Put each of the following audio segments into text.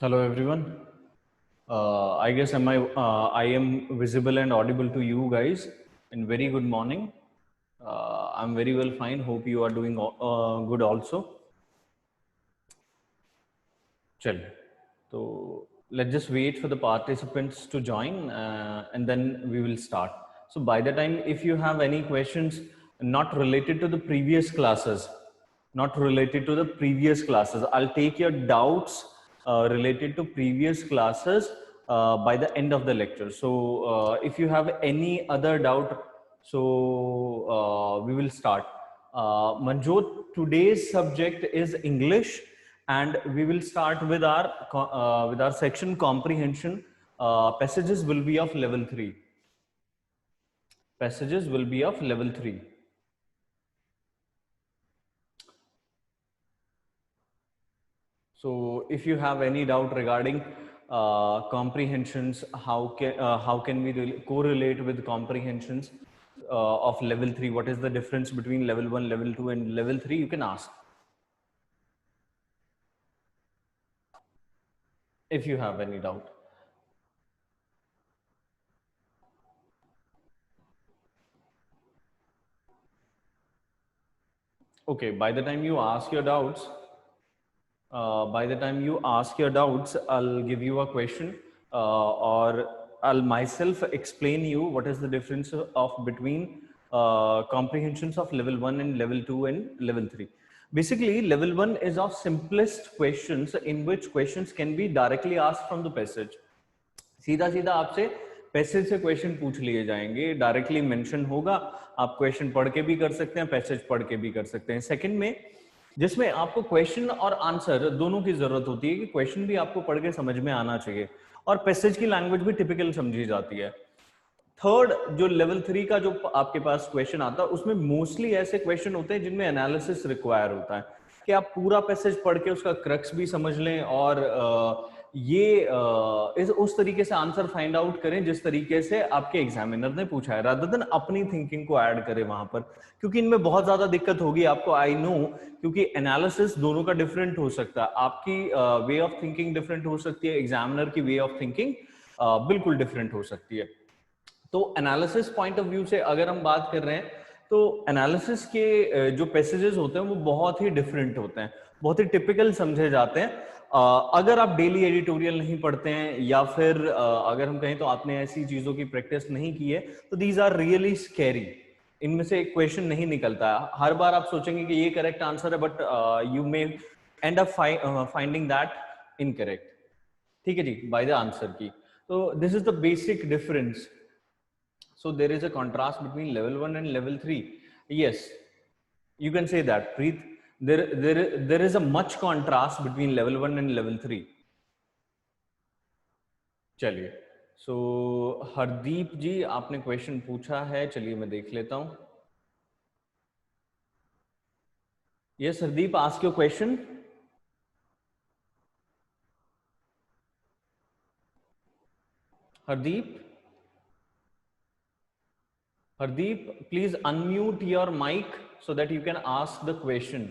Hello everyone. I guess I am visible and audible to you guys. And very good morning. I'm very well fine. Hope you are doing good also. Chal. So let's just wait for the participants to join and then we will start. So by the time, if you have any questions not related to the previous classes, I'll take your doubts related to previous classes by the end of the lecture. So if you have any other doubt, so we will start. Manjot, today's subject is English, and we will start with our section comprehension. Passages will be of level 3. Passages will be of level 3. So if you have any doubt regarding comprehensions, how can we correlate with comprehensions of level 3? What is the difference between level 1, level 2 and level 3? You can ask if you have any doubt. Okay, by the time you ask your doubts, I'll give you a question or I'll myself explain you what is the difference of between comprehensions of level 1 and level 2 and level 3. Basically, level 1 is of simplest questions in which questions can be directly asked from the passage. सीधा सीधा आपसे passage से question पूछ लिए जाएंगे, directly mention होगा, आप question पढ़ के भी कर सकते हैं, पैसेज पढ़ के भी कर सकते हैं. सेकंड में जिसमें आपको क्वेश्चन और आंसर दोनों की जरूरत होती है कि क्वेश्चन भी आपको पढ़ के समझ में आना चाहिए और पैसेज की लैंग्वेज भी टिपिकल समझी जाती है. थर्ड, जो लेवल 3 का जो आपके पास क्वेश्चन आता है उसमें मोस्टली ऐसे क्वेश्चन होते हैं जिनमें एनालिसिस रिक्वायर होता है कि आप पूरा पैसेज पढ़ के उसका क्रक्स भी समझ लें और उस तरीके से आंसर फाइंड आउट करें जिस तरीके से आपके एग्जामिनर ने पूछा है, रादर देन अपनी थिंकिंग को ऐड करें वहां पर, क्योंकि इनमें बहुत ज्यादा दिक्कत होगी आपको, आई नो, क्योंकि एनालिसिस दोनों का डिफरेंट हो सकता है. आपकी वे ऑफ थिंकिंग डिफरेंट हो सकती है, एग्जामिनर की वे ऑफ थिंकिंग बिल्कुल डिफरेंट हो सकती है. तो एनालिसिस पॉइंट ऑफ व्यू से अगर हम बात कर रहे हैं तो एनालिसिस के जो पैसेजेस होते हैं वो बहुत ही डिफरेंट होते हैं, बहुत ही टिपिकल समझे जाते हैं. अगर आप डेली एडिटोरियल नहीं पढ़ते हैं या फिर अगर हम कहें तो आपने ऐसी चीजों की प्रैक्टिस नहीं की है तो दीज आर रियली स्कैरी. इनमें से एक क्वेश्चन नहीं निकलता है. हर बार आप सोचेंगे कि ये करेक्ट आंसर है but you may and up finding that incorrect. ठीक है जी, बाय द आंसर की. तो this is the basic difference. So there is a contrast between level 1 and level 3. Yes, you can say that, Preet. There is a much contrast between level 1 and level 3. चलिए, so Hardeep जी आपने question पूछा है, चलिए मैं देख लेता हूं. Yes, Hardeep, ask your question. Hardeep, please unmute your mic so that you can ask the question.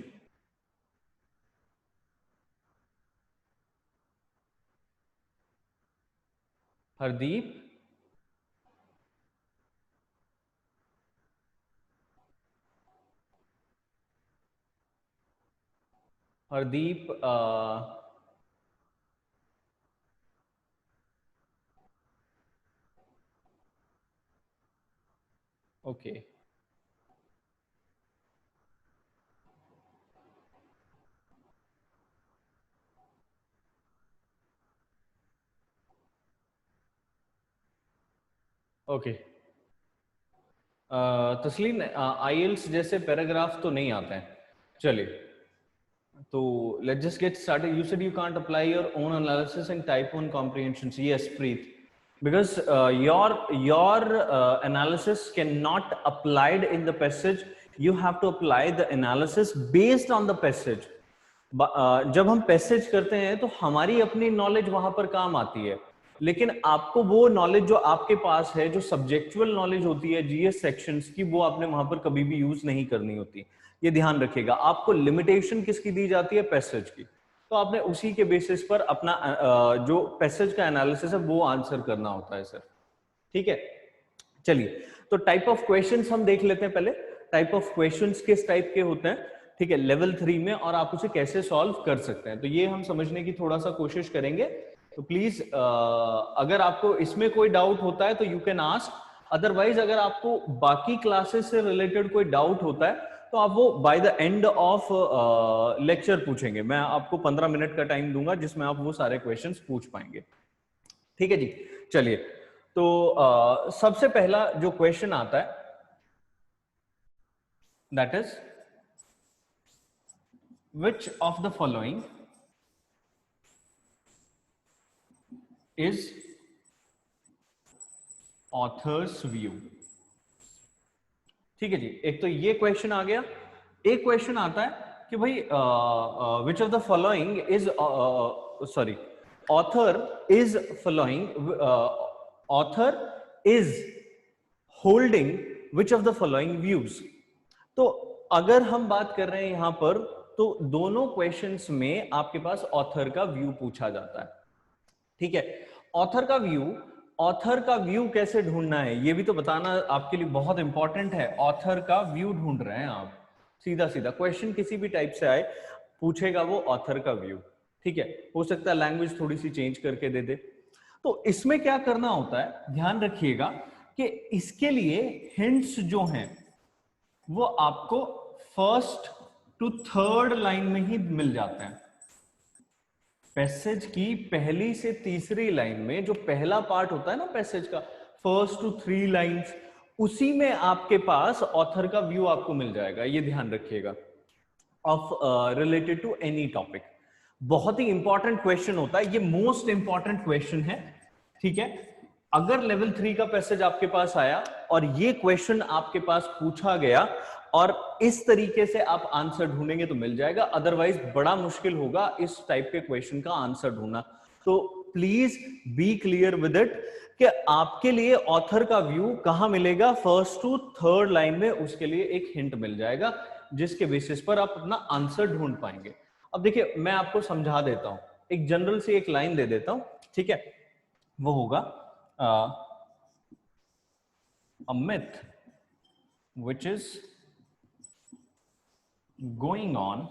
Hardeep? Hardeep, okay. Okay. तस्लीम, आईएल्स जैसे पैराग्राफ तो नहीं आते हैं. चलिए, तो let's just get started. You said you can't apply your own analysis and type 1 comprehensions. Yes, Preet, because your analysis cannot applied in the passage. You have to apply the analysis based on the passage. जब हम passage करते हैं तो हमारी अपनी knowledge वहां पर काम आती है, लेकिन आपको वो नॉलेज जो आपके पास है, जो सब्जेक्चुअल नॉलेज होती है जीएस सेक्शंस की, वो आपने वहां पर कभी भी यूज नहीं करनी होती. ये ध्यान रखिएगा. आपको लिमिटेशन किसकी दी जाती है? पैसेज की. तो आपने उसी के बेसिस पर अपना जो पैसेज का एनालिसिस है वो आंसर करना होता है सर। ठीक है, चलिए तो टाइप ऑफ क्वेश्चंस हम देख लेते हैं पहले। टाइप ऑफ क्वेश्चंस किस टाइप के होते हैं, ठीक है, लेवल 3 में, और आप उसे कैसे सॉल्व कर सकते हैं, तो ये हम समझने की थोड़ा सा कोशिश करेंगे। तो प्लीज अगर आपको इसमें कोई डाउट होता है तो यू कैन आस्क, अदरवाइज अगर आपको बाकी क्लासेस से रिलेटेड कोई डाउट होता है तो आप वो by the end of lecture पूछेंगे। मैं आपको 15 मिनट का टाइम दूंगा जिसमें आप वो सारे क्वेश्चंस पूछ पाएंगे। ठीक है जी, चलिए तो सबसे पहला जो क्वेश्चन आता है that is which of the following is authors view. ठीक है जी, एक तो ये क्वेश्चन आ गया। एक क्वेश्चन आता है कि भाई विच of the following is, sorry, author is following, author is holding which of the following views. तो अगर हम बात कर रहे हैं यहां पर, तो दोनों क्वेश्चंस में आपके पास ऑथर का व्यू पूछा जाता है। ठीक है, ऑथर का व्यू, ऑथर का व्यू कैसे ढूंढना है ये भी तो बताना आपके लिए बहुत इंपॉर्टेंट है। ऑथर का व्यू ढूंढ रहे हैं आप, सीधा सीधा क्वेश्चन किसी भी टाइप से आए पूछेगा वो ऑथर का व्यू। ठीक है, हो सकता है लैंग्वेज थोड़ी सी चेंज करके दे दे। तो इसमें क्या करना होता है, ध्यान रखिएगा कि इसके लिए हिंट्स जो हैं वो आपको फर्स्ट टू थर्ड लाइन में ही मिल जाते हैं। पैसेज की पहली से तीसरी लाइन में जो पहला पार्ट होता है ना पैसेज का, फर्स्ट टू 3 लाइंस, उसी में आपके पास ऑथर का व्यू आपको मिल जाएगा। ये ध्यान रखिएगा, of related to any topic. बहुत ही इंपॉर्टेंट क्वेश्चन होता है ये, मोस्ट इंपॉर्टेंट क्वेश्चन है। ठीक है, अगर लेवल 3 का पैसेज आपके पास आया और ये क्वेश्चन आपके पास पूछा गया और इस तरीके से आप आंसर ढूंढेंगे तो मिल जाएगा, अदरवाइज बड़ा मुश्किल होगा इस टाइप के क्वेश्चन का आंसर ढूंढना। तो please be clear with it कि आपके लिए ऑथर का व्यू कहां मिलेगा, फर्स्ट टू थर्ड लाइन में, उसके लिए एक हिंट मिल जाएगा जिसके बेसिस पर आप अपना आंसर ढूंढ पाएंगे। अब देखिए मैं आपको समझा देता हूं, एक जनरल सी एक लाइन दे देता हूं। ठीक है, वो होगा a myth which is going on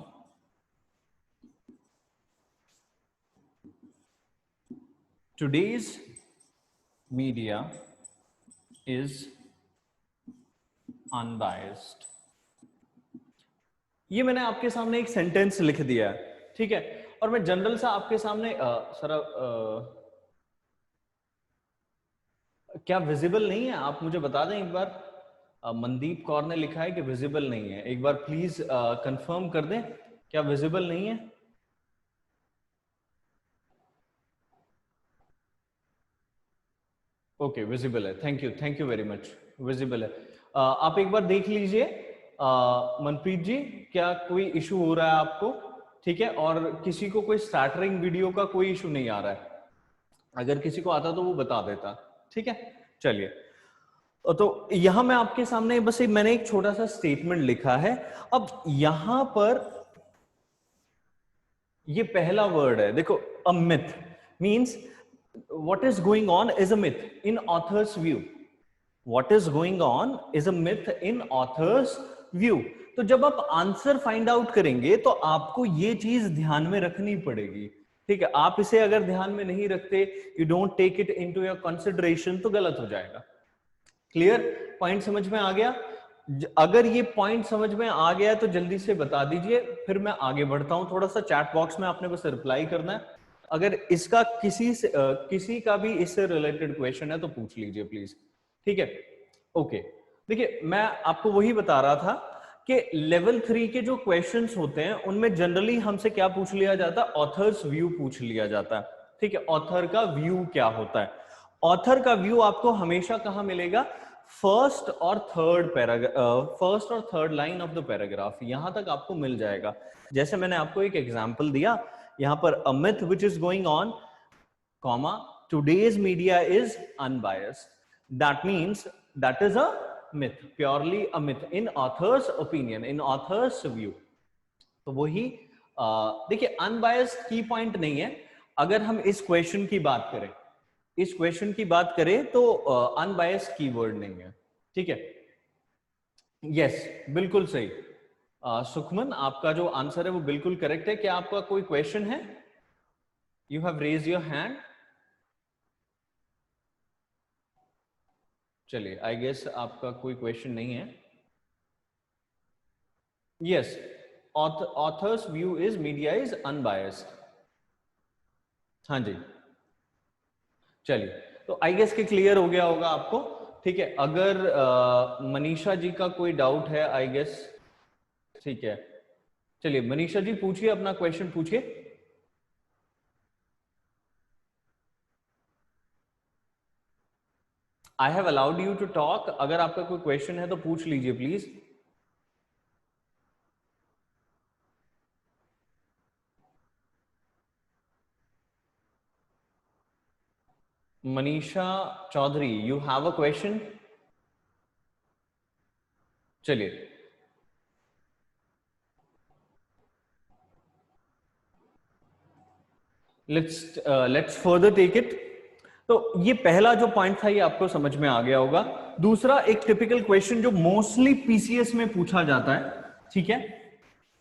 today's media is unbiased। ये मैंने आपके सामने एक सेंटेंस लिख दिया है। ठीक है, और मैं जनरल सा आपके सामने सर क्या विजिबल नहीं है, आप मुझे बता दें एक बार। मनदीप कौर ने लिखा है कि विजिबल नहीं है, एक बार प्लीज कंफर्म कर दें, क्या विजिबल नहीं है? ओके, विजिबल है, thank you very much, visible है। आप एक बार देख लीजिए मनप्रीत जी, क्या कोई इशू हो रहा है आपको? ठीक है, और किसी को कोई स्टार्टरिंग वीडियो का कोई इशू नहीं आ रहा है? अगर किसी को आता तो वो बता देता। ठीक है, चलिए तो यहां मैं आपके सामने बस मैंने एक छोटा सा स्टेटमेंट लिखा है। अब यहां पर ये पहला वर्ड है, देखो, a myth means what is going on is a myth in authors view. What is going on is a myth in authors view. तो जब आप आंसर फाइंड आउट करेंगे तो आपको ये चीज ध्यान में रखनी पड़ेगी। ठीक है, आप इसे अगर ध्यान में नहीं रखते, you don't take it into your consideration, तो गलत हो जाएगा। क्लियर? पॉइंट समझ में आ गया? अगर ये पॉइंट समझ में आ गया तो जल्दी से बता दीजिए, फिर मैं आगे बढ़ता हूं। थोड़ा सा चैट बॉक्स में आपने बस रिप्लाई करना है। अगर इसका किसी का भी इससे रिलेटेड क्वेश्चन है तो पूछ लीजिए प्लीज। ठीक है, ओके। देखिए मैं आपको वही बता रहा था कि लेवल 3 के जो क्वेश्चंस होते हैं उनमें जनरली हमसे क्या पूछ लिया जाता है, ऑथर्स व्यू पूछ लिया जाता है। ठीक है, ऑथर का व्यू क्या होता है? ऑथर का व्यू आपको हमेशा कहां मिलेगा? फर्स्ट और third line of the paragraph, यहां तक आपको मिल जाएगा। जैसे मैंने आपको एक एग्जांपल दिया, यहां पर a myth which is going on, comma, today's media is unbiased, that means that is a myth, purely a myth in author's opinion, in author's view। तो वही देखिए अनबायस्ड की पॉइंट नहीं है। अगर हम इस क्वेश्चन की बात करें, इस क्वेश्चन की बात करें तो अनबायस्ड कीवर्ड नहीं है, ठीक है। यस, बिल्कुल सही। सुखमन, आपका जो आंसर है वो बिल्कुल करेक्ट है। क्या आपका कोई क्वेश्चन है? You have raise your hand. चलिए, आई गेस आपका कोई क्वेश्चन नहीं है। Yes, author's view is media is unbiased. हाँ जी, चलिए, तो आई गेस के क्लियर हो गया होगा आपको, ठीक है। अगर मनीषा जी का कोई डाउट है, आई गेस, ठीक है। चलिए मनीषा जी पूछिए, अपना क्वेश्चन पूछिए। I have allowed you to talk. अगर आपका कोई क्वेश्चन है तो पूछ लीजिए please. Manisha Chaudhary, you have a question? चलिए, लेट्स फर्दर टेक इट। तो ये पहला जो पॉइंट था ये आपको समझ में आ गया होगा। दूसरा, एक टिपिकल क्वेश्चन जो मोस्टली पीसीएस में पूछा जाता है, ठीक है,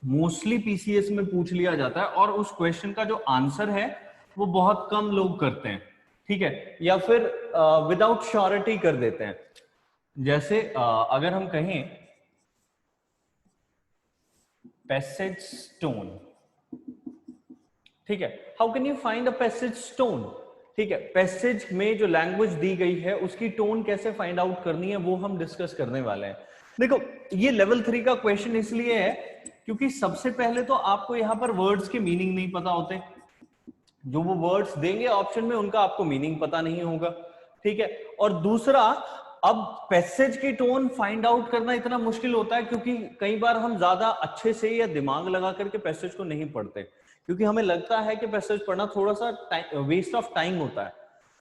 मोस्टली पीसीएस में पूछ लिया जाता है, और उस क्वेश्चन का जो आंसर है वो बहुत कम लोग करते हैं, ठीक है, या फिर विदाउट श्योरिटी कर देते हैं। जैसे अगर हम कहें पैसेज स्टोन, ठीक है, how can you find a passage stone, ठीक है, पैसेज में जो लैंग्वेज दी गई है उसकी टोन कैसे फाइंड आउट करनी है वो हम डिस्कस करने वाले हैं। देखो, ये लेवल 3 का क्वेश्चन इसलिए है क्योंकि सबसे पहले तो आपको यहां पर वर्ड्स के मीनिंग नहीं पता होते। जो वो वर्ड्स देंगे ऑप्शन में उनका आपको मीनिंग पता नहीं होगा, ठीक है। और दूसरा, अब पैसेज की टोन फाइंड आउट करना इतना मुश्किल होता है क्योंकि कई बार हम ज्यादा अच्छे से या दिमाग लगा करके पैसेज को नहीं पढ़ते, क्योंकि हमें लगता है कि पैसेज पढ़ना थोड़ा सा वेस्ट ऑफ टाइम होता है।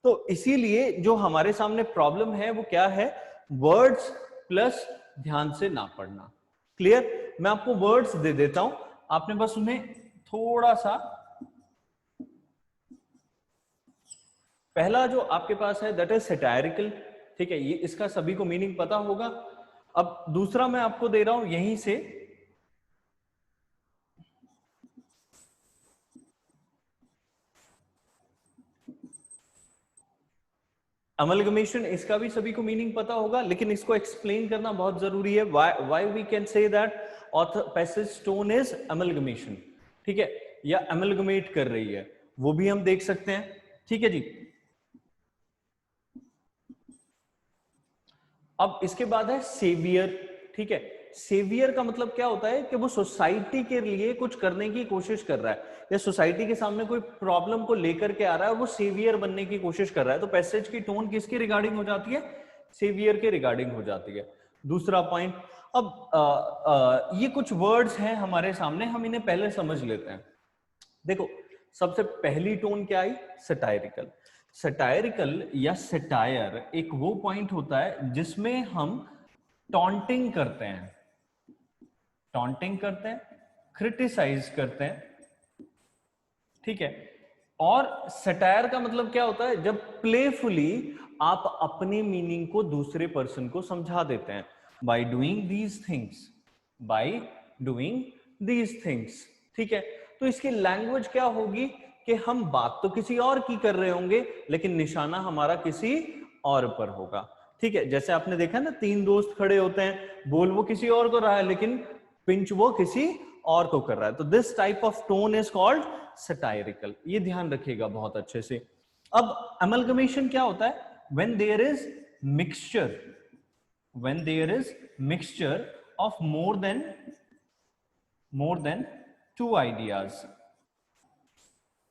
तो इसीलिए जो हमारे सामने प्रॉब्लम है वो क्या है? वर्ड्स प्लस ध्यान से ना पढ़ना। क्लियर? मैं आपको वर्ड्स दे देता हूं, आपने बस उन्हें थोड़ा सा, पहला जो आपके पास है दैट इज सैटायरिकल, ठीक है, ये इसका सभी को मीनिंग पता होगा। अब दूसरा मैं आपको दे रहा हूं यहीं से, अमलगमेशन, इसका भी सभी को मीनिंग पता होगा, लेकिन इसको एक्सप्लेन करना बहुत जरूरी है। Why we can say that author passage stone is amalgamation, ठीक है, या अमलगमेट कर रही है, वो भी हम देख सकते हैं, ठीक है जी। अब इसके बाद है सेवियर, ठीक है। सेवियर का मतलब क्या होता है कि वो सोसाइटी के लिए कुछ करने की कोशिश कर रहा है, या सोसाइटी के सामने कोई प्रॉब्लम को लेकर के आ रहा है और वो सेवियर बनने की कोशिश कर रहा है। तो पैसेज की टोन किसके रिगार्डिंग हो जाती है? सेवियर के रिगार्डिंग हो जाती है। दूसरा पॉइंट, अब ये कुछ वर्ड्स हैं हमारे सामने, हम इन्हें पहले समझ लेते हैं। देखो, सबसे पहली टोन क्या आई? सटायरिकल। सटायरिकल या सटायर एक वो पॉइंट होता है जिसमें हम टॉन्टिंग करते हैं, टॉन्टिंग करते हैं, क्रिटिसाइज करते हैं, ठीक है। और सटायर का मतलब क्या होता है? जब प्लेफुली आप अपनी मीनिंग को दूसरे पर्सन को समझा देते हैं, by doing these things, by doing these things, ठीक है। तो इसकी लैंग्वेज क्या होगी कि हम बात तो किसी और की कर रहे होंगे लेकिन निशाना हमारा किसी और पर होगा, ठीक है। जैसे आपने देखा ना, तीन दोस्त खड़े होते हैं, बोल वो किसी और को रहा है लेकिन पिंच वो किसी और को कर रहा है। तो this type of tone is called satirical. ये ध्यान रखिएगा बहुत अच्छे से। अब अमलगमेशन क्या होता है? When there is mixture, when there is mixture of more than two ideas,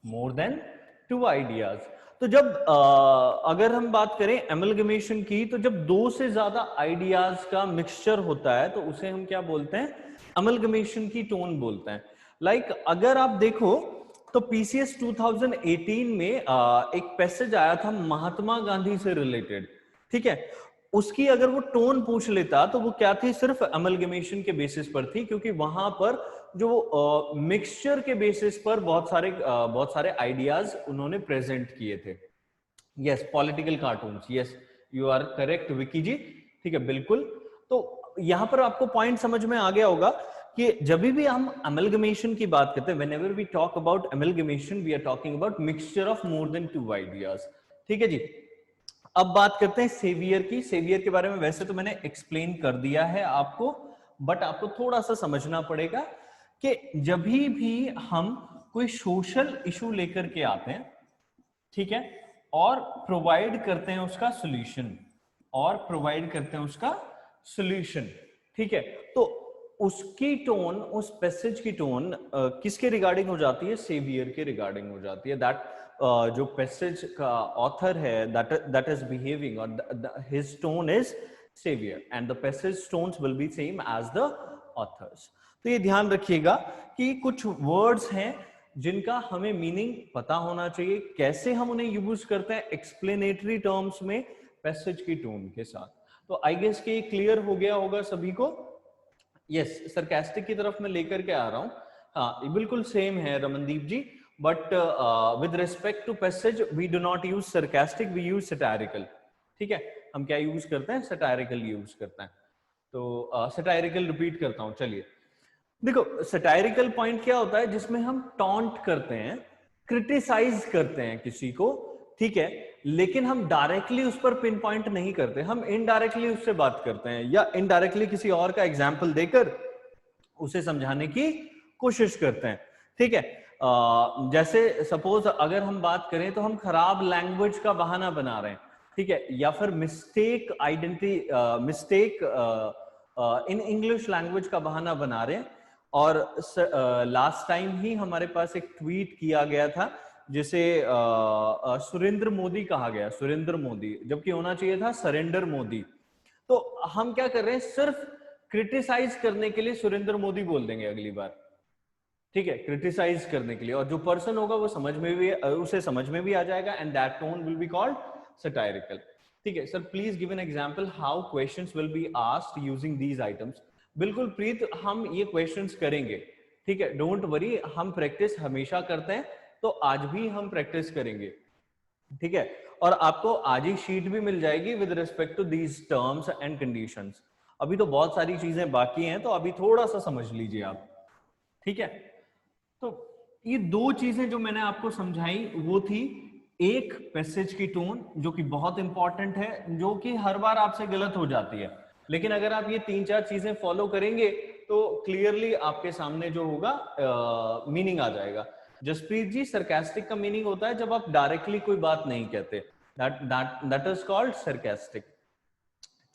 more than two ideas. तो जब अगर हम बात करें एमलगमेशन की, तो जब दो से ज्यादा आइडियाज का मिक्सचर होता है तो उसे हम क्या बोलते हैं? अमलगमेशन की टोन बोलते हैं। लाइक अगर आप देखो तो पीसीएस 2018 में एक पैसेज आया था महात्मा गांधी से रिलेटेड, ठीक है। उसकी अगर वो टोन पूछ लेता तो वो क्या थी? सिर्फ अमलगमेशन के बेसिस पर थी, क्योंकि वहां पर जो मिक्सचर के बेसिस पर बहुत सारे आइडियाज उन्होंने प्रेजेंट किए थे। Yes, political cartoons, yes you are correct Vicky ji, ठीक है बिल्कुल। तो यहां पर आपको पॉइंट समझ में आ गया होगा कि जब भी हम अमलगमेशन की बात करते हैं, whenever we talk about amalgamation we are talking about mixture of more than 2 ideas, ठीक है जी। अब बात करते हैं सेवियर की। सेवियर के बारे में वैसे तो मैंने एक्सप्लेन कर दिया है आपको, बट आपको थोड़ा सा समझना पड़ेगा कि जब भी हम कोई सोशल इशू लेकर के आते हैं, ठीक है, और प्रोवाइड करते हैं उसका सॉल्यूशन, ठीक है, तो उसकी टोन, उस पैसेज की टोन किसके रिगार्डिंग हो जाती है? सेवियर के रिगार्डिंग हो जाती है। दैट जो पैसेज का ऑथर है that is behaving or his tone is savior and the passage tones will be same as the authors। तो ये ध्यान रखिएगा कि कुछ वर्ड्स हैं जिनका हमें मीनिंग पता होना चाहिए, कैसे हम उन्हें यूज करते हैं एक्सप्लेनेटरी टर्म्स में पैसेज की टोन के साथ। तो आई गेस कि क्लियर हो गया होगा सभी को। यस, सरकास्टिक की तरफ मैं लेकर के आ रहा हूं। हाँ, बिल्कुल सेम है Ramandeep ji, but with respect to passage we do not use sarcastic, we use satirical, ठीक है। हम क्या यूज करते हैं? सटायरिकल यूज करते हैं। तो सटायरिकल रिपीट करता हूं, चलिए। देखो, सटायरिकल पॉइंट क्या होता है? जिसमें हम टॉन्ट करते हैं, क्रिटिसाइज करते हैं किसी को, ठीक है, लेकिन हम डायरेक्टली उस पर पिन पॉइंट नहीं करते, हम इनडायरेक्टली उससे बात करते हैं या इनडायरेक्टली किसी और का एग्जाम्पल देकर उसे समझाने की कोशिश करते हैं, ठीक है। जैसे सपोज अगर हम बात करें तो हम खराब लैंग्वेज का बहाना बना रहे हैं, ठीक है, या फिर मिस्टेक इन इंग्लिश लैंग्वेज का बहाना बना रहे हैं। और लास्ट टाइम ही हमारे पास एक ट्वीट किया गया था जिसे सुरेंद्र मोदी कहा गया, सुरेंद्र मोदी, जबकि होना चाहिए था सरेंडर मोदी। तो हम क्या कर रहे हैं? सिर्फ क्रिटिसाइज करने के लिए सुरेंद्र मोदी बोल देंगे अगली बार, ठीक है, क्रिटिसाइज करने के लिए, और जो पर्सन होगा वो उसे समझ में भी आ जाएगा, and that tone will be called satirical, ठीक है। Sir please give an example how questions will be asked using these items. बिल्कुल प्रीत, हम ये क्वेश्चंस करेंगे, ठीक है, डोंट वरी, हम प्रैक्टिस हमेशा करते हैं, तो आज भी हम प्रैक्टिस करेंगे, ठीक है। और आपको आज ही शीट भी मिल जाएगी with respect to these terms and conditions. अभी तो बहुत सारी चीजें बाकी हैं, तो अभी थोड़ा सा समझ लीजिए आप, ठीक है। तो ये दो चीजें जो मैंने आपको समझाई वो थी, एक पैसेज की टोन जो कि बहुत इंपॉर्टेंट है, जो कि हर बार आपसे गलत हो जाती है, लेकिन अगर आप ये 3-4 चीजें फॉलो करेंगे तो क्लियरली आपके सामने जो होगा मीनिंग आ जाएगा। जसप्रीत जी, सरकास्टिक का मीनिंग होता है जब आप डायरेक्टली कोई बात नहीं कहते, दैट इज कॉल्ड सरकास्टिक।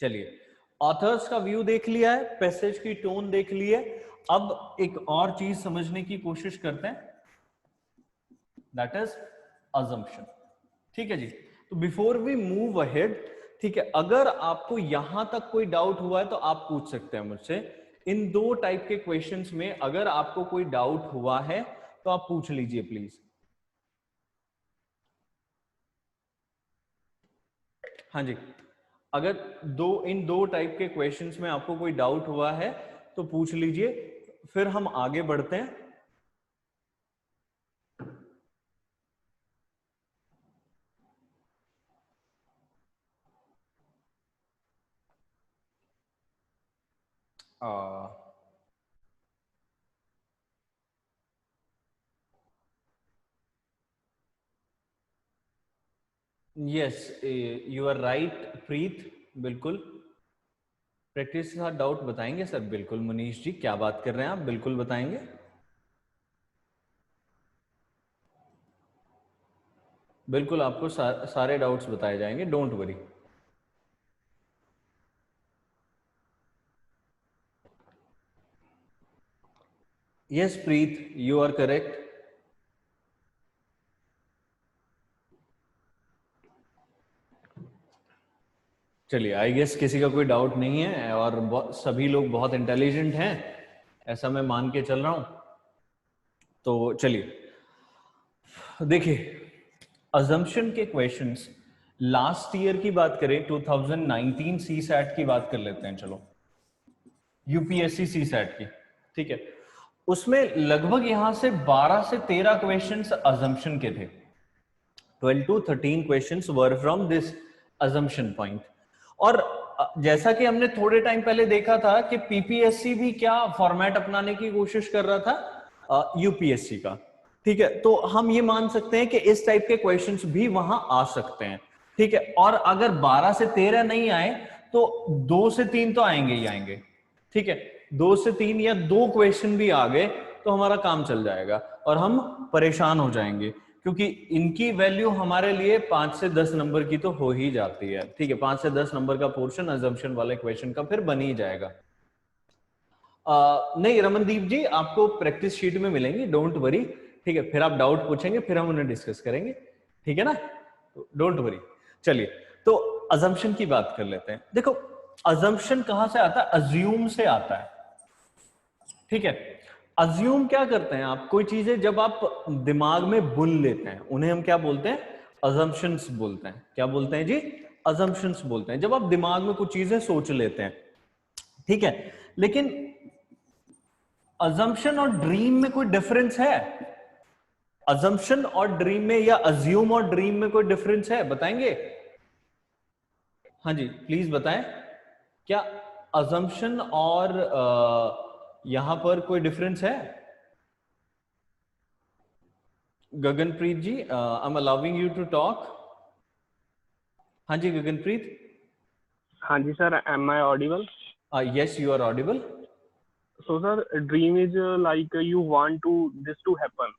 चलिए, ऑथर्स का व्यू देख लिया है, पैसेज की टोन देख ली है, अब एक और चीज समझने की कोशिश करते हैं, दैट इज अजम्पशन, ठीक है जी। तो बिफोर वी मूव अहेड, ठीक है, अगर आपको यहां तक कोई डाउट हुआ है तो आप पूछ सकते हैं मुझसे। इन दो टाइप के क्वेश्चंस में अगर आपको कोई डाउट हुआ है तो आप पूछ लीजिए प्लीज। हाँ जी, अगर इन दो टाइप के क्वेश्चंस में आपको कोई डाउट हुआ है तो पूछ लीजिए, फिर हम आगे बढ़ते हैं। यस, यू आर राइट प्रीत, बिल्कुल प्रैक्टिस के साथ डाउट बताएंगे सर। बिल्कुल मनीष जी, क्या बात कर रहे हैं आप, बिल्कुल बताएंगे, बिल्कुल आपको सारे डाउट्स बताए जाएंगे, don't worry. Yes Preet, you are correct. चलिए, आई गेस किसी का कोई डाउट नहीं है और सभी लोग बहुत इंटेलिजेंट हैं, ऐसा मैं मान के चल रहा हूं। तो चलिए देखिए, अजम्पशन के क्वेश्चंस लास्ट ईयर की बात करें, 2019 सी सैट की बात कर लेते हैं, चलो यूपीएससी सी सैट की, ठीक है। उसमें लगभग यहां से 12 से 13 क्वेश्चंस अजम्पशन के थे। 12 to 13 questions were from this assumption point. और जैसा कि हमने थोड़े टाइम पहले देखा था कि पीपीएससी भी क्या फॉर्मेट अपनाने की कोशिश कर रहा था, यूपीएससी का। ठीक है, तो हम ये मान सकते हैं कि इस टाइप के क्वेश्चंस भी वहां आ सकते हैं। ठीक है, और अगर 12 से 13 नहीं आए तो 2 से 3 तो आएंगे ही आएंगे। ठीक है, 2 से 3 या 2 क्वेश्चन भी आ गए तो हमारा काम चल जाएगा और हम परेशान हो जाएंगे, क्योंकि इनकी वैल्यू हमारे लिए 5 से 10 नंबर की तो हो ही जाती है। ठीक है, 5 से 10 नंबर का पोर्शन अजम्पशन वाले क्वेश्चन का फिर बन ही जाएगा। नहीं रमनदीप जी, आपको प्रैक्टिस शीट में मिलेंगी, डोंट वरी। ठीक है, फिर आप डाउट पूछेंगे, फिर हम उन्हें डिस्कस करेंगे। ठीक है ना, डोंट वरी। चलिए, तो अजम्पशन की बात कर लेते हैं। देखो, अजम्पशन कहां से आता है? अज्यूम से आता है। ठीक है, अज्यूम क्या करते हैं आप? कोई चीजें जब आप दिमाग में बुन लेते हैं, उन्हें हम क्या बोलते हैं? अजम्पशंस बोलते हैं। क्या बोलते हैं जी? अजम्पशंस बोलते हैं। जब आप दिमाग में कुछ चीजें सोच लेते हैं, ठीक है, लेकिन अजम्पशन और ड्रीम में कोई डिफरेंस है? अजम्पशन और ड्रीम में, या अज्यूम और ड्रीम में कोई डिफरेंस है? बताएंगे? हाँ जी, प्लीज बताएं। क्या अजम्पशन और यहां पर कोई डिफरेंस है? Gaganpreet ji, I am allowing you to talk. हाँ जी गगनप्रीत। हाँ जी sir, am I audible? Yes, you are audible. So sir, a dream is like you want to this to happen.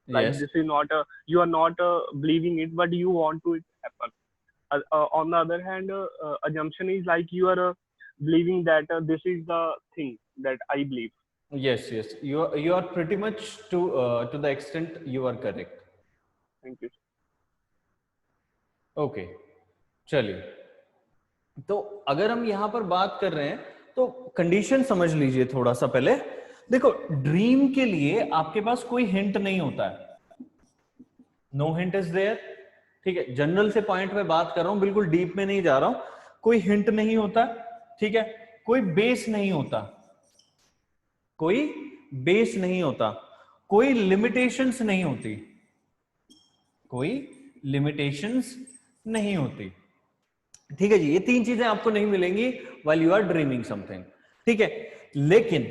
Like yes, this is not you are not believing it, but you want to it happen. On the other hand, assumption is like you are believing that this is the thing that I believe. yes, yes, you are pretty much to the extent you are correct. Thank you. Okay, चलिए, तो अगर हम यहां पर बात कर रहे हैं तो कंडीशन समझ लीजिए थोड़ा सा पहले। देखो, ड्रीम के लिए आपके पास कोई हिंट नहीं होता है। No hint is there. ठीक है, जनरल से पॉइंट में बात कर रहा हूं, बिल्कुल डीप में नहीं जा रहा हूं। कोई हिंट नहीं होता। ठीक है, कोई बेस नहीं होता, कोई बेस नहीं होता, कोई लिमिटेशंस नहीं होती, कोई लिमिटेशंस नहीं होती। ठीक है जी, ये 3 चीजें आपको नहीं मिलेंगी while you are dreaming something। ठीक है, लेकिन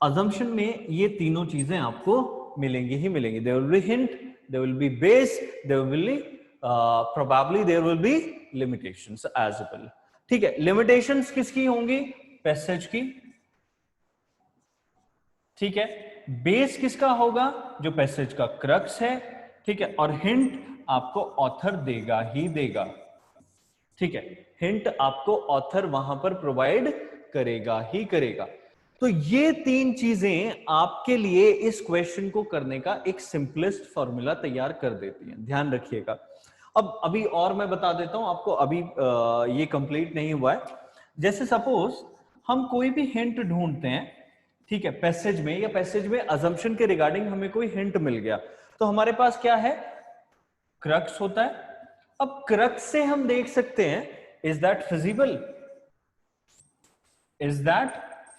assumption में ये तीनों चीजें आपको मिलेंगी ही मिलेंगी। there will be hint, there will be base, there will be probably there will be limitations as well। ठीक है, limitations किसकी होंगी? पैसेज की। ठीक है, बेस किसका होगा? जो पैसेज का क्रक्स है। ठीक है, और हिंट आपको ऑथर देगा ही देगा। ठीक है, हिंट आपको ऑथर वहां पर प्रोवाइड करेगा ही करेगा। तो ये 3 चीजें आपके लिए इस क्वेश्चन को करने का एक सिंपलेस्ट फॉर्मूला तैयार कर देती हैं, ध्यान रखिएगा। अब अभी और मैं बता देता हूं आपको, अभी ये कंप्लीट नहीं हुआ है। जैसे सपोज हम कोई भी हिंट ढूंढते हैं, ठीक है, पैसेज में, या पैसेज में अजम्पशन के रिगार्डिंग हमें कोई हिंट मिल गया, तो हमारे पास क्या है? क्रक्स होता है। अब क्रक्स से हम देख सकते हैं, is that feasible? Is that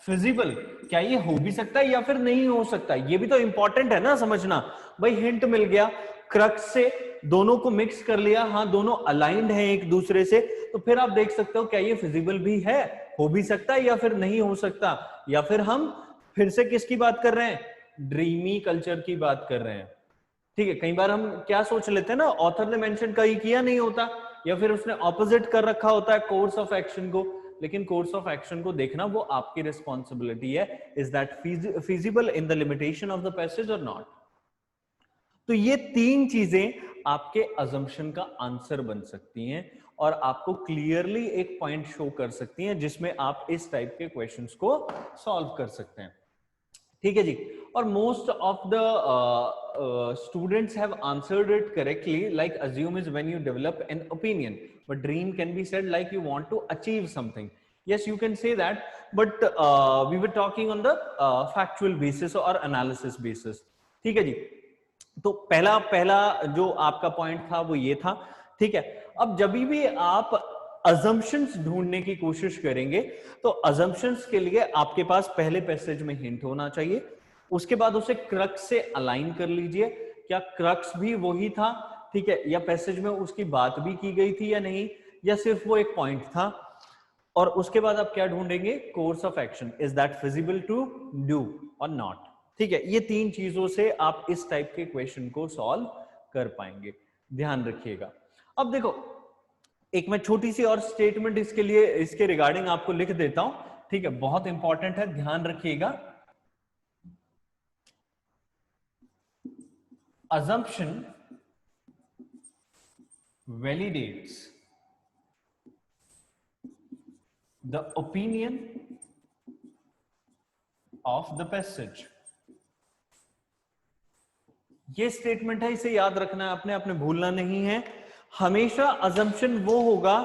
feasible? क्या ये हो भी सकता है या फिर नहीं हो सकता? ये भी तो इंपॉर्टेंट है ना समझना। भाई हिंट मिल गया, क्रक्स से दोनों को मिक्स कर लिया, हाँ दोनों अलाइंड हैं एक दूसरे से, तो फिर आप देख सकते हो क्या ये फिजिबल भी है, हो भी सकता है या फिर नहीं हो सकता। या फिर हम फिर से किसकी बात कर रहे हैं? ड्रीमी कल्चर की बात कर रहे हैं। ठीक है, कई बार हम क्या सोच लेते हैं ना, ऑथर ने मेंशन कहीं किया नहीं होता, या फिर उसने ऑपोजिट कर रखा होता है कोर्स ऑफ एक्शन को, लेकिन कोर्स ऑफ एक्शन को देखना वो आपकी रिस्पॉन्सिबिलिटी है। Is that feasible in the limitation of the passage और नॉट? तो ये 3 चीजें आपके अजम्पशन का आंसर बन सकती हैं और आपको क्लियरली एक पॉइंट शो कर सकती हैं जिसमें आप इस टाइप के क्वेश्चंस को सॉल्व कर सकते हैं। ठीक है जी, और most of the students have answered it correctly, like assume is when you develop an opinion, but dream can be said like you want to achieve something. Yes, you can say that, but we were talking on the factual basis or analysis basis। ठीक है जी, तो पहला जो आपका point था वो ये था। ठीक है, अब जब भी आप assumptions ढूंढने की कोशिश करेंगे तो assumptions के लिए आपके पास पहले पैसेज में हिंट होना चाहिए, उसके बाद उसे क्रक्स से अलाइन कर लीजिए, क्या क्रक्स भी वही था, ठीक है, या पैसेज में उसकी बात भी की गई थी या नहीं, या सिर्फ वो एक पॉइंट था। और उसके बाद आप क्या ढूंढेंगे, course of action, is that feasible to do और नॉट, ठीक है। ये तीन चीजों से आप इस टाइप के क्वेश्चन को सॉल्व कर पाएंगे, ध्यान रखिएगा। अब देखो, एक मैं छोटी सी और स्टेटमेंट इसके लिए, इसके रिगार्डिंग आपको लिख देता हूं, ठीक है, बहुत इंपॉर्टेंट है, ध्यान रखिएगा। assumption validates the opinion of the passage। ये स्टेटमेंट है, इसे याद रखना है आपने, आपने भूलना नहीं है। हमेशा assumption वो होगा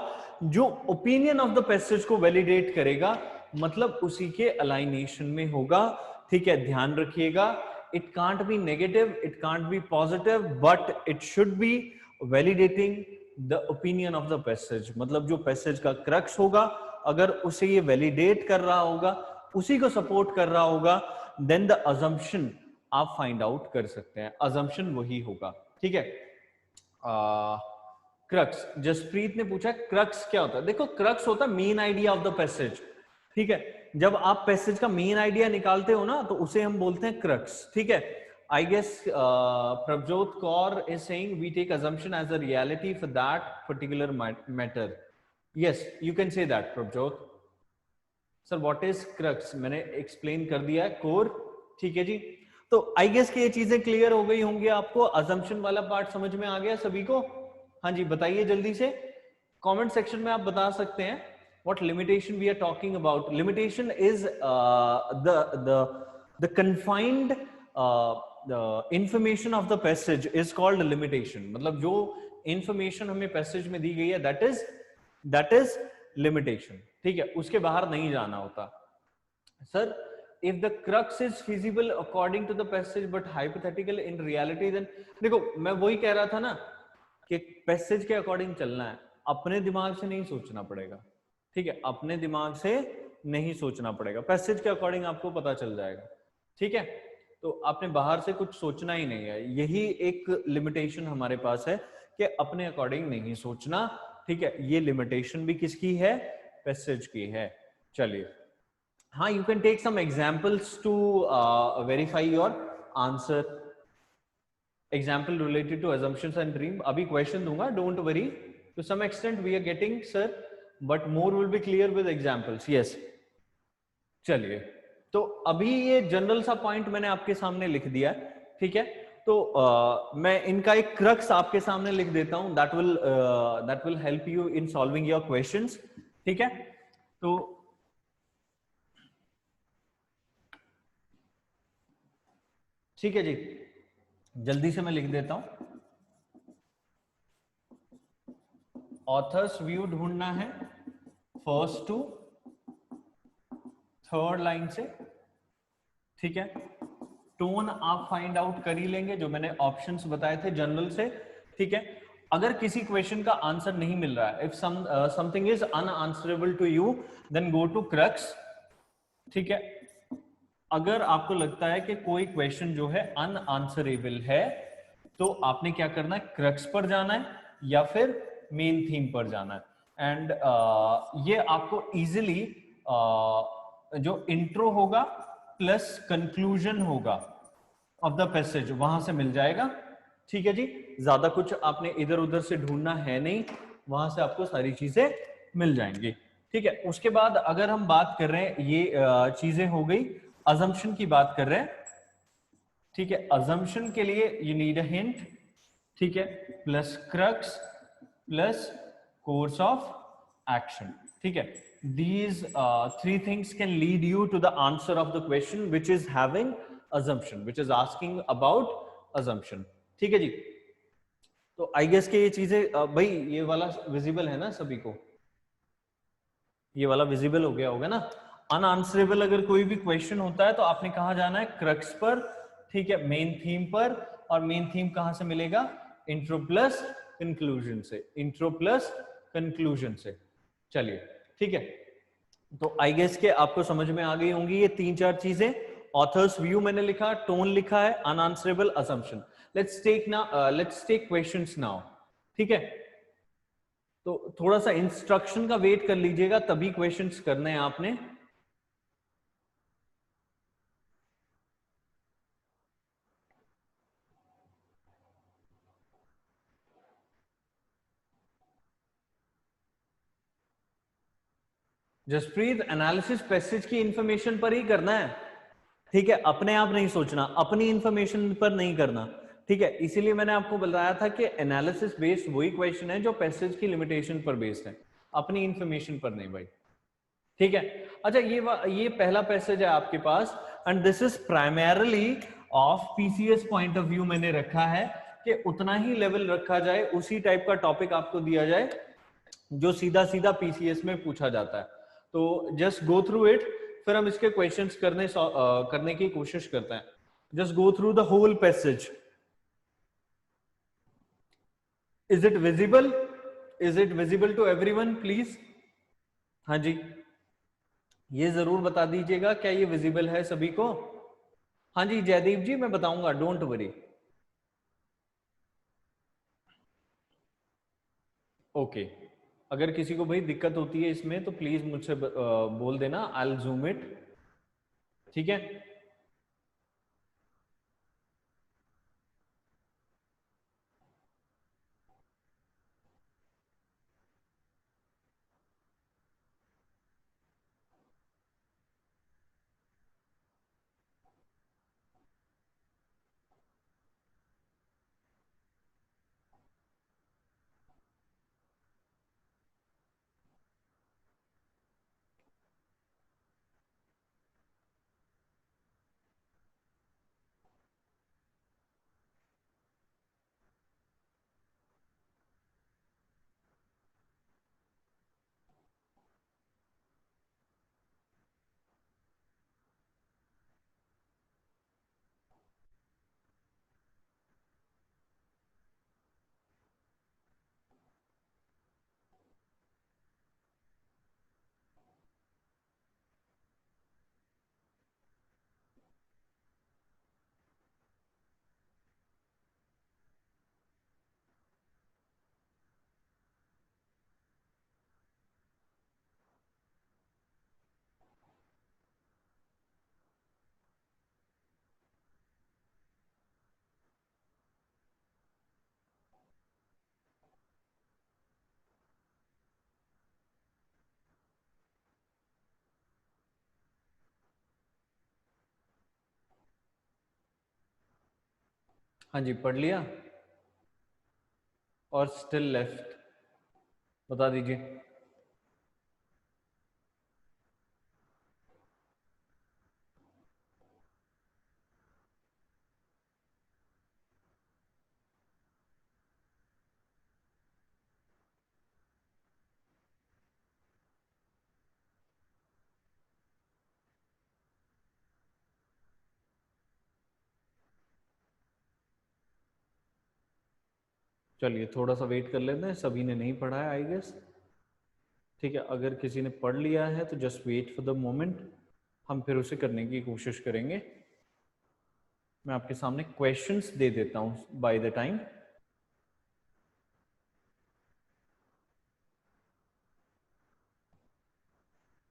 जो ओपिनियन ऑफ द पैसेज को वैलिडेट करेगा, मतलब उसी के अलाइनेशन में होगा, ठीक है, ध्यान रखिएगा। It can't B negative, it can't B positive, but it should be validating the opinion of the passage, मतलब जो पैसेज का क्रक्स होगा, अगर उसे ये वैलिडेट कर रहा होगा, उसी को सपोर्ट कर रहा होगा, देन द अजम्पशन आप फाइंड आउट कर सकते हैं, अजम्पशन वही होगा, ठीक है। क्रक्स, जसप्रीत ने पूछा क्रक्स क्या होता है। देखो, क्रक्स होता है main idea of the passage, ठीक है। जब आप पैसेज का मेन आइडिया निकालते हो ना, तो उसे हम बोलते हैं क्रक्स, ठीक है। I guess Prabhjot Kaur is saying we take assumption as a reality for that particular matter। yes, you can say that Prabhjot. Sir what is crux, मैंने एक्सप्लेन कर दिया है, कोर, ठीक है जी। तो आई गेस कि ये चीजें क्लियर हो गई होंगी आपको, अजम्पशन वाला पार्ट समझ में आ गया सभी को। हाँ जी, बताइए जल्दी से, कमेंट सेक्शन में आप बता सकते हैं what limitation we are talking about। limitation is the confined the information of the passage is called limitation। मतलब जो information हमें passage में दी गई है, that is limitation, ठीक है, उसके बाहर नहीं जाना होता। Sir if the crux is feasible according to the passage but hypothetical in reality, then देखो मैं वही कह रहा था ना कि पैसेज के अकॉर्डिंग चलना है, अपने दिमाग से नहीं सोचना पड़ेगा, ठीक है, अपने दिमाग से नहीं सोचना पड़ेगा, पैसेज के अकॉर्डिंग आपको पता चल जाएगा, ठीक है। तो आपने बाहर से कुछ सोचना ही नहीं है, यही एक लिमिटेशन हमारे पास है कि अपने अकॉर्डिंग नहीं सोचना, ठीक है। ये लिमिटेशन भी किसकी है, पैसेज की है। चलिए, हाँ, you can take some examples to verify your answer. Example related to assumptions and dream, अभी क्वेश्चन दूंगा, don't worry, to some extent we are getting sir, but more will be clear with examples. Yes, चलिए, तो अभी ये general सा point मैंने आपके सामने लिख दिया है, ठीक है। तो मैं इनका एक क्रक्स आपके सामने लिख देता हूं, that will help you in solving your questions, ठीक है। तो ठीक है जी, जल्दी से मैं लिख देता हूं। ऑथर्स व्यू ढूंढना है फर्स्ट टू थर्ड लाइन से, ठीक है। टोन आप फाइंड आउट कर ही लेंगे, जो मैंने ऑप्शंस बताए थे जनरल से, ठीक है। अगर किसी क्वेश्चन का आंसर नहीं मिल रहा है, if something is unanswerable to you, then go to crux, ठीक है। अगर आपको लगता है कि कोई क्वेश्चन जो है अनआंसरेबल है, तो आपने क्या करना है, क्रक्स पर जाना है या फिर मेन थीम पर जाना है। एंड ये आपको इजीली जो इंट्रो होगा प्लस कंक्लूजन होगा ऑफ द पैसेज, वहां से मिल जाएगा, ठीक है जी। ज्यादा कुछ आपने इधर उधर से ढूंढना है नहीं, वहां से आपको सारी चीजें मिल जाएंगी, ठीक है। उसके बाद अगर हम बात कर रहे हैं, ये चीजें हो गई, assumption की बात कर रहे हैं, ठीक है। assumption के लिए you need a hint, ठीक है, plus crux plus course of action, ठीक है। These three things can lead you to the answer of the question which is having assumption, which is asking about assumption, ठीक है जी। तो I guess के ये चीजें भाई, ये वाला विजिबल है ना सभी को, ये वाला विजिबल हो गया होगा ना। अनआंसरेबल अगर कोई भी क्वेश्चन होता है तो आपने कहा जाना है, क्रक्स पर, ठीक है, मेन थीम पर। और मेन थीम कहां से मिलेगा, इंट्रो प्लस कंक्लूजन से, इंट्रो प्लस कंक्लूजन से। चलिए, ठीक है। तो आई गेस के आपको समझ में आ गई होंगी ये तीन चार चीजें। ऑथर्स व्यू मैंने लिखा, टोन लिखा है, unanswerable, assumption. Let's take questions now. ठीक है, तो थोड़ा सा इंस्ट्रक्शन का वेट कर लीजिएगा, तभी क्वेश्चंस करने हैं आपने। जसप्रीत, एनालिसिस पैसेज की इंफॉर्मेशन पर ही करना है, ठीक है, अपने आप नहीं सोचना, अपनी इंफॉर्मेशन पर नहीं करना, ठीक है। इसीलिए मैंने आपको बताया था कि एनालिसिस बेस्ड वही क्वेश्चन है जो पैसेज की लिमिटेशन पर बेस्ड है, अपनी इंफॉर्मेशन पर नहीं भाई, ठीक है। अच्छा, ये पहला पैसेज है आपके पास, and this is primarily of PCS point of view मैंने रखा है कि उतना ही लेवल रखा जाए, उसी टाइप का टॉपिक आपको दिया जाए जो सीधा सीधा पीसीएस में पूछा जाता है। तो जस्ट गो थ्रू इट, फिर हम इसके क्वेश्चंस करने की कोशिश करते हैं। Just go through the whole passage. Is it visible? Is it visible to everyone please? हाँ जी, ये जरूर बता दीजिएगा क्या ये विजिबल है सभी को। हाँ जी जयदीप जी, मैं बताऊंगा, डोंट वरी। ओके, अगर किसी को भाई दिक्कत होती है इसमें तो प्लीज मुझसे बोल देना, आई विल जूम इट, ठीक है। हाँ जी, पढ़ लिया और स्टिल लेफ्ट, बता दीजिए। चलिए थोड़ा सा वेट कर लेते हैं, सभी ने नहीं पढ़ा है आई गेस, ठीक है। अगर किसी ने पढ़ लिया है तो just wait for the moment, हम फिर उसे करने की कोशिश करेंगे। मैं आपके सामने क्वेश्चंस दे देता हूं बाय द टाइम,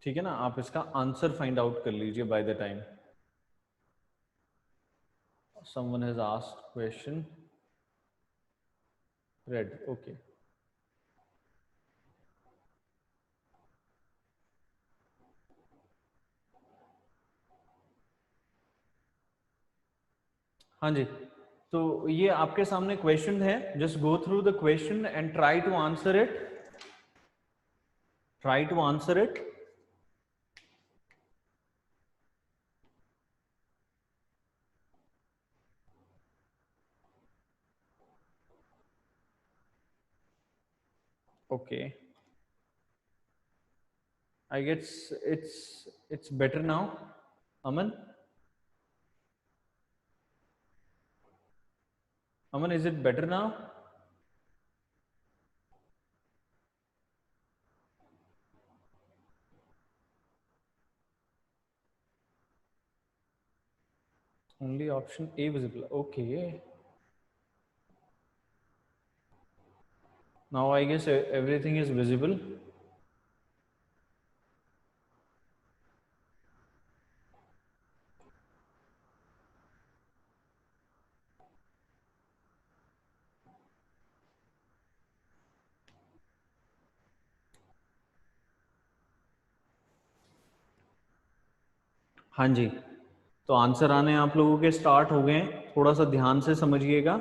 ठीक है ना। आप इसका आंसर फाइंड आउट कर लीजिए by the time. Someone has asked question, red, okay. हाँ जी, तो ये आपके सामने क्वेश्चन है, just go through the question and try to answer it, try to answer it. Okay, I gets it's better now. Aman, Aman, is it better now? only option A visible. Okay. Now I guess everything is visible. हाँ जी, तो answer आने आप लोगों के start हो गए हैं, थोड़ा सा ध्यान से समझिएगा,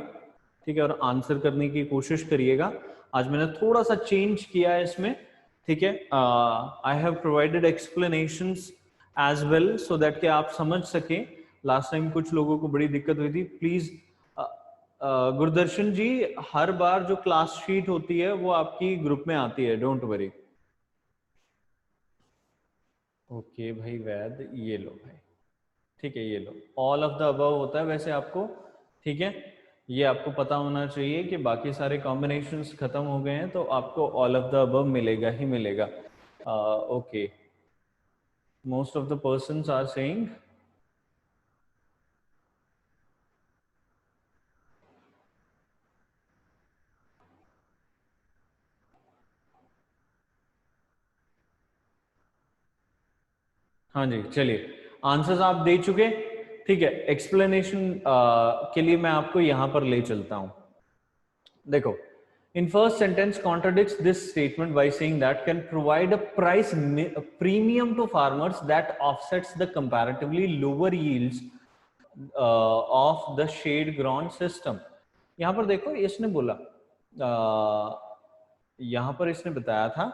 ठीक है, और आंसर करने की कोशिश करिएगा। आज मैंने थोड़ा सा चेंज किया है इसमें, ठीक है। I have provided explanations as well so that कि आप समझ सकें। लास्ट टाइम कुछ लोगों को बड़ी दिक्कत हुई थी। प्लीज गुरदर्शन जी, हर बार जो क्लास शीट होती है वो आपकी ग्रुप में आती है, डोंट वरी। ओके भाई वैद, ये लो भाई, ठीक है, ये लो, ऑल ऑफ द अबव होता है वैसे आपको, ठीक है, ये आपको पता होना चाहिए कि बाकी सारे कॉम्बिनेशंस खत्म हो गए हैं तो आपको ऑल ऑफ द अबव मिलेगा ही मिलेगा। Okay, most of the persons are saying हाँ जी। चलिए, आंसर्स आप दे चुके, ठीक है। एक्सप्लेनेशन के लिए मैं आपको यहां पर ले चलता हूं। देखो, in first sentence contradicts this statement by saying that can provide a premium to farmers that offsets the comparatively lower yields of the shade grown system। यहां पर देखो, इसने बोला, यहां पर इसने बताया था,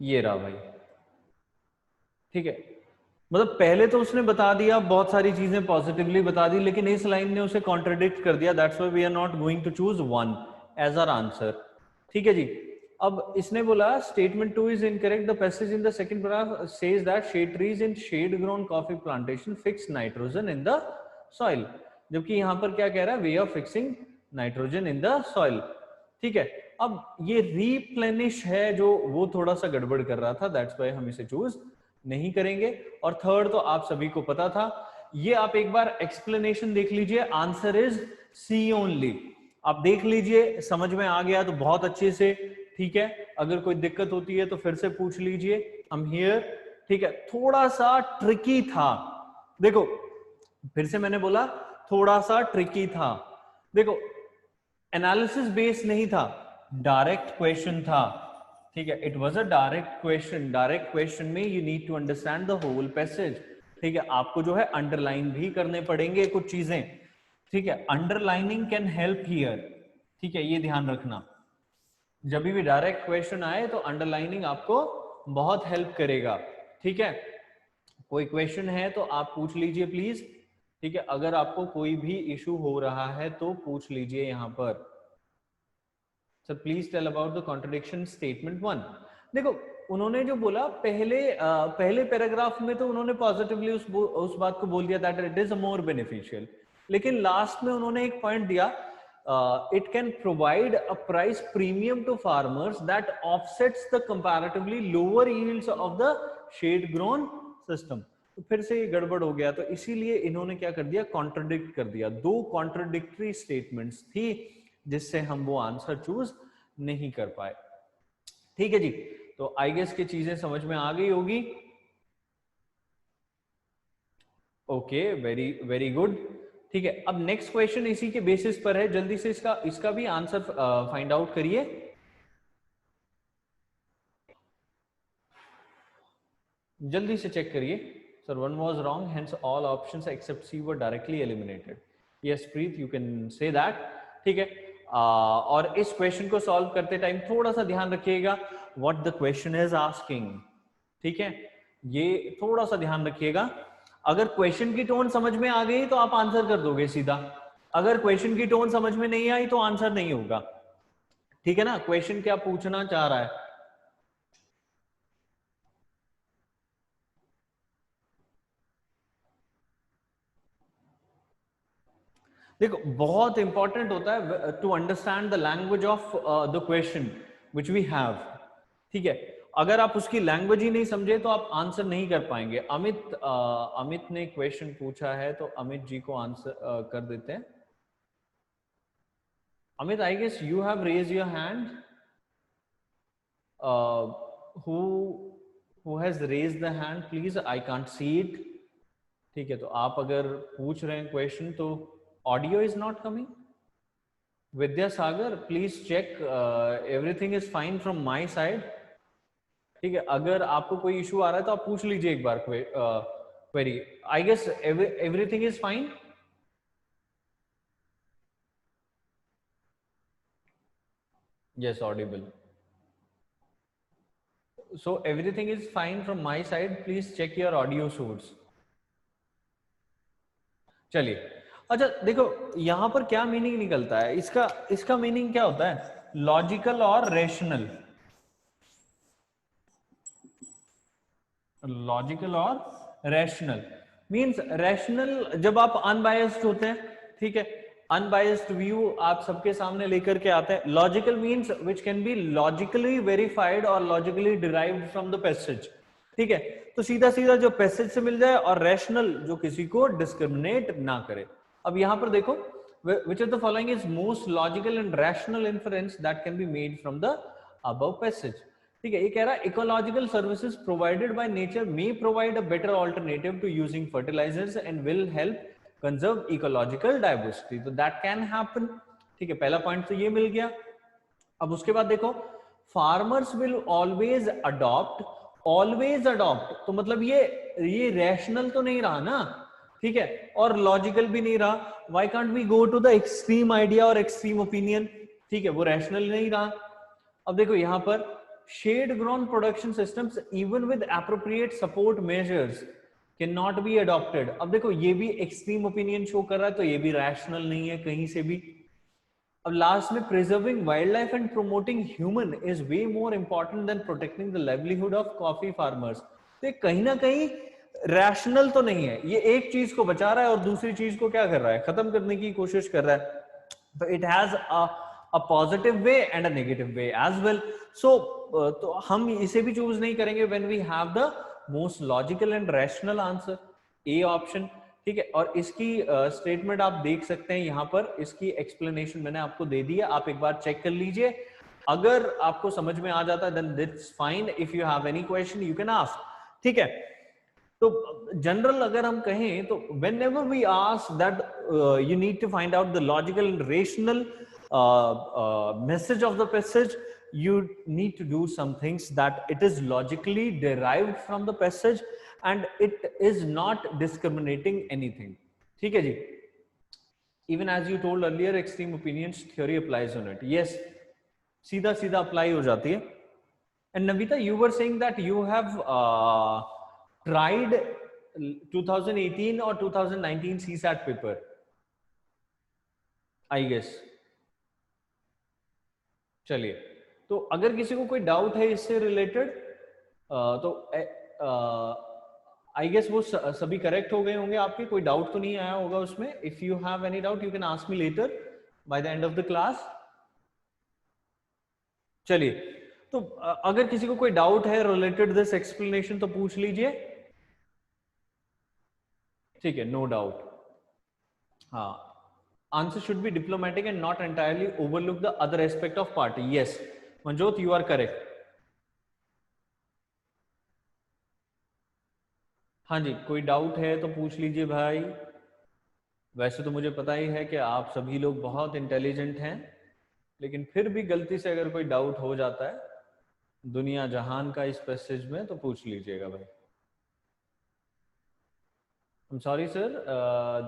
ये रहा भाई, ठीक है। मतलब पहले तो उसने बता दिया, बहुत सारी चीजें पॉजिटिवली बता दी, लेकिन इस लाइन ने उसे कॉन्ट्रडिक्ट कर दिया। That's why we are not going to choose one as our answer, ठीक है जी। अब इसने बोला statement 2 is incorrect, the passage in the second paragraph says that shade trees in shade grown coffee plantation fix nitrogen in the soil, जबकि यहां पर क्या कह रहा है, way of fixing nitrogen in the soil, ठीक है। अब ये रीप्लेनिश है जो वो थोड़ा सा गड़बड़ कर रहा था, दैट्स व्हाई हम इसे चूज नहीं करेंगे। और थर्ड तो आप सभी को पता था, ये आप एक बार एक्सप्लेनेशन देख लीजिए, आंसर इज सी ओनली। आप देख लीजिए, समझ में आ गया तो बहुत अच्छे से, ठीक है। अगर कोई दिक्कत होती है तो फिर से पूछ लीजिए, आई एम हियर, ठीक है। थोड़ा सा ट्रिकी था, देखो फिर से मैंने बोला थोड़ा सा ट्रिकी था। देखो, एनालिसिस बेस नहीं था, डायरेक्ट क्वेश्चन था, ठीक है। It was a direct question. Direct question में you need to understand the whole passage, ठीक है। आपको जो है अंडरलाइन भी करने पड़ेंगे कुछ चीजें, ठीक है। अंडरलाइनिंग कैन हेल्प हियर, ठीक है, ये ध्यान रखना। जब भी डायरेक्ट क्वेश्चन आए तो अंडरलाइनिंग आपको बहुत हेल्प करेगा, ठीक है। कोई क्वेश्चन है तो आप पूछ लीजिए प्लीज, ठीक है। अगर आपको कोई भी इशू हो रहा है तो पूछ लीजिए यहां पर। Sir please tell about the contradiction statement 1। देखो, उन्होंने जो बोला पहले पैराग्राफ में तो उन्होंने पॉजिटिवली उस बात को बोल दिया that it is more beneficial, लेकिन लास्ट में उन्होंने एक पॉइंट दिया, it can provide a price premium to farmers that offsets the comparatively lower yields of the shade grown system. तो फिर से ये गड़बड़ हो गया, तो इसीलिए इन्होंने क्या कर दिया, कॉन्ट्रडिक्ट कर दिया। दो कॉन्ट्रडिक्टरी स्टेटमेंट्स थी जिससे हम वो आंसर चूज नहीं कर पाए, ठीक है जी। तो आई गेस की चीजें समझ में आ गई होगी। ओके, वेरी वेरी गुड, ठीक है। अब नेक्स्ट क्वेश्चन इसी के बेसिस पर है, जल्दी से इसका भी आंसर फाइंड आउट करिए। जल्दी से चेक करिए। Sir one was wrong, hence all options except C were directly eliminated. Yes Preet, you can say that, ठीक है। और इस क्वेश्चन को सॉल्व करते टाइम थोड़ा सा ध्यान रखिएगा what the question is asking, ठीक है। ये थोड़ा सा ध्यान रखिएगा। अगर क्वेश्चन की टोन समझ में आ गई तो आप आंसर कर दोगे सीधा, अगर क्वेश्चन की टोन समझ में नहीं आई तो आंसर नहीं होगा, ठीक है ना। क्वेश्चन क्या पूछना चाह रहा है, देखो बहुत इंपॉर्टेंट होता है to understand the language of the question which we have, ठीक है। अगर आप उसकी लैंग्वेज ही नहीं समझे तो आप आंसर नहीं कर पाएंगे। अमित ने क्वेश्चन पूछा है तो अमित जी को आंसर कर देते हैं। Amit, I guess you have raise your hand. Who has raise the hand please, I can't see it. ठीक है, तो आप अगर पूछ रहे हैं क्वेश्चन तो audio is not coming. Vidyasagar, please check everything is fine from my side. ठीक है, अगर आपको कोई इशू आ रहा है तो आप पूछ लीजिए एक बार query. I guess everything is fine. Yes, audible. So everything is fine from my side. Please check your audio source. चलिए, अच्छा देखो यहां पर क्या मीनिंग निकलता है इसका। इसका मीनिंग क्या होता है? लॉजिकल और रेशनल। लॉजिकल और रैशनल मींस रैशनल जब आप अनबायस्ड होते हैं, ठीक है, अनबायस्ड व्यू आप सबके सामने लेकर के आते हैं। Logical means which can be logically verified और logically derived from the passage. ठीक है, तो सीधा सीधा जो पैसेज से मिल जाए, और रैशनल जो किसी को डिस्क्रिमिनेट ना करे। अब यहां पर देखो, which of the following is most logical and rational inference that can be made from the above passage। ठीक है, ये कह रहा है ecological services provided by nature may provide a better alternative to using fertilizers and will help conserve ecological diversity. तो that can happen. ठीक है, पहला पॉइंट तो ये मिल गया। अब उसके बाद देखो, फार्मर्स विल ऑलवेज अडॉप्ट, तो मतलब ये रैशनल तो नहीं रहा ना, ठीक है, और लॉजिकल भी नहीं रहा। Why can't we go to the extreme idea और एक्सट्रीम ओपिनियन? ठीक है, वो रैशनल नहीं रहा। अब देखो यहां पर shade grown production systems even with appropriate support measures cannot be adopted। अब देखो ये भी एक्सट्रीम ओपिनियन शो कर रहा है, तो ये भी रैशनल नहीं है कहीं से भी। अब लास्ट में, preserving wildlife and promoting human is way more important than protecting the livelihood of coffee farmers। तो कहीं ना कहीं रैशनल तो नहीं है, ये एक चीज को बचा रहा है और दूसरी चीज को क्या कर रहा है, खत्म करने की कोशिश कर रहा है। तो it has a positive way and a negative way as well। So तो हम इसे भी चूज नहीं करेंगे when we have the most logical and rational answer, A option. ठीक है, और इसकी स्टेटमेंट आप देख सकते हैं यहां पर, इसकी एक्सप्लेनेशन मैंने आपको दे दी है, आप एक बार चेक कर लीजिए। अगर आपको समझ में आ जाता है then that's fine, if you have any question you can ask. ठीक है, तो जनरल अगर हम कहें तो whenever we ask that you need to find out the logical and rational message of the passage, you need to do some things that it is logically derived from the passage and it is not discriminating anything। ठीक है जी, even as you told earlier, extreme opinions theory applies on it। yes, सीधा सीधा apply हो जाती है। and Navita, you were saying that you have tried 2018 or 2019 CSAT paper, I guess। चलिए, तो अगर किसी को कोई डाउट है इससे रिलेटेड तो आई गेस वो सभी करेक्ट हो गए होंगे आपके, कोई डाउट तो नहीं आया होगा उसमें। If you have any doubt you can ask me later by the end of the class. चलिए, तो अगर किसी को कोई डाउट है रिलेटेड दिस एक्सप्लेनेशन तो पूछ लीजिए। ठीक है, नो डाउट। हाँ, answer should be diplomatic and not entirely overlook the other aspect of party। yes, Manjot, you are correct। हाँ जी, कोई डाउट है तो पूछ लीजिए भाई। वैसे तो मुझे पता ही है कि आप सभी लोग बहुत इंटेलिजेंट हैं, लेकिन फिर भी गलती से अगर कोई डाउट हो जाता है दुनिया जहान का इस पैसेज में तो पूछ लीजिएगा भाई। I'm sorry sir,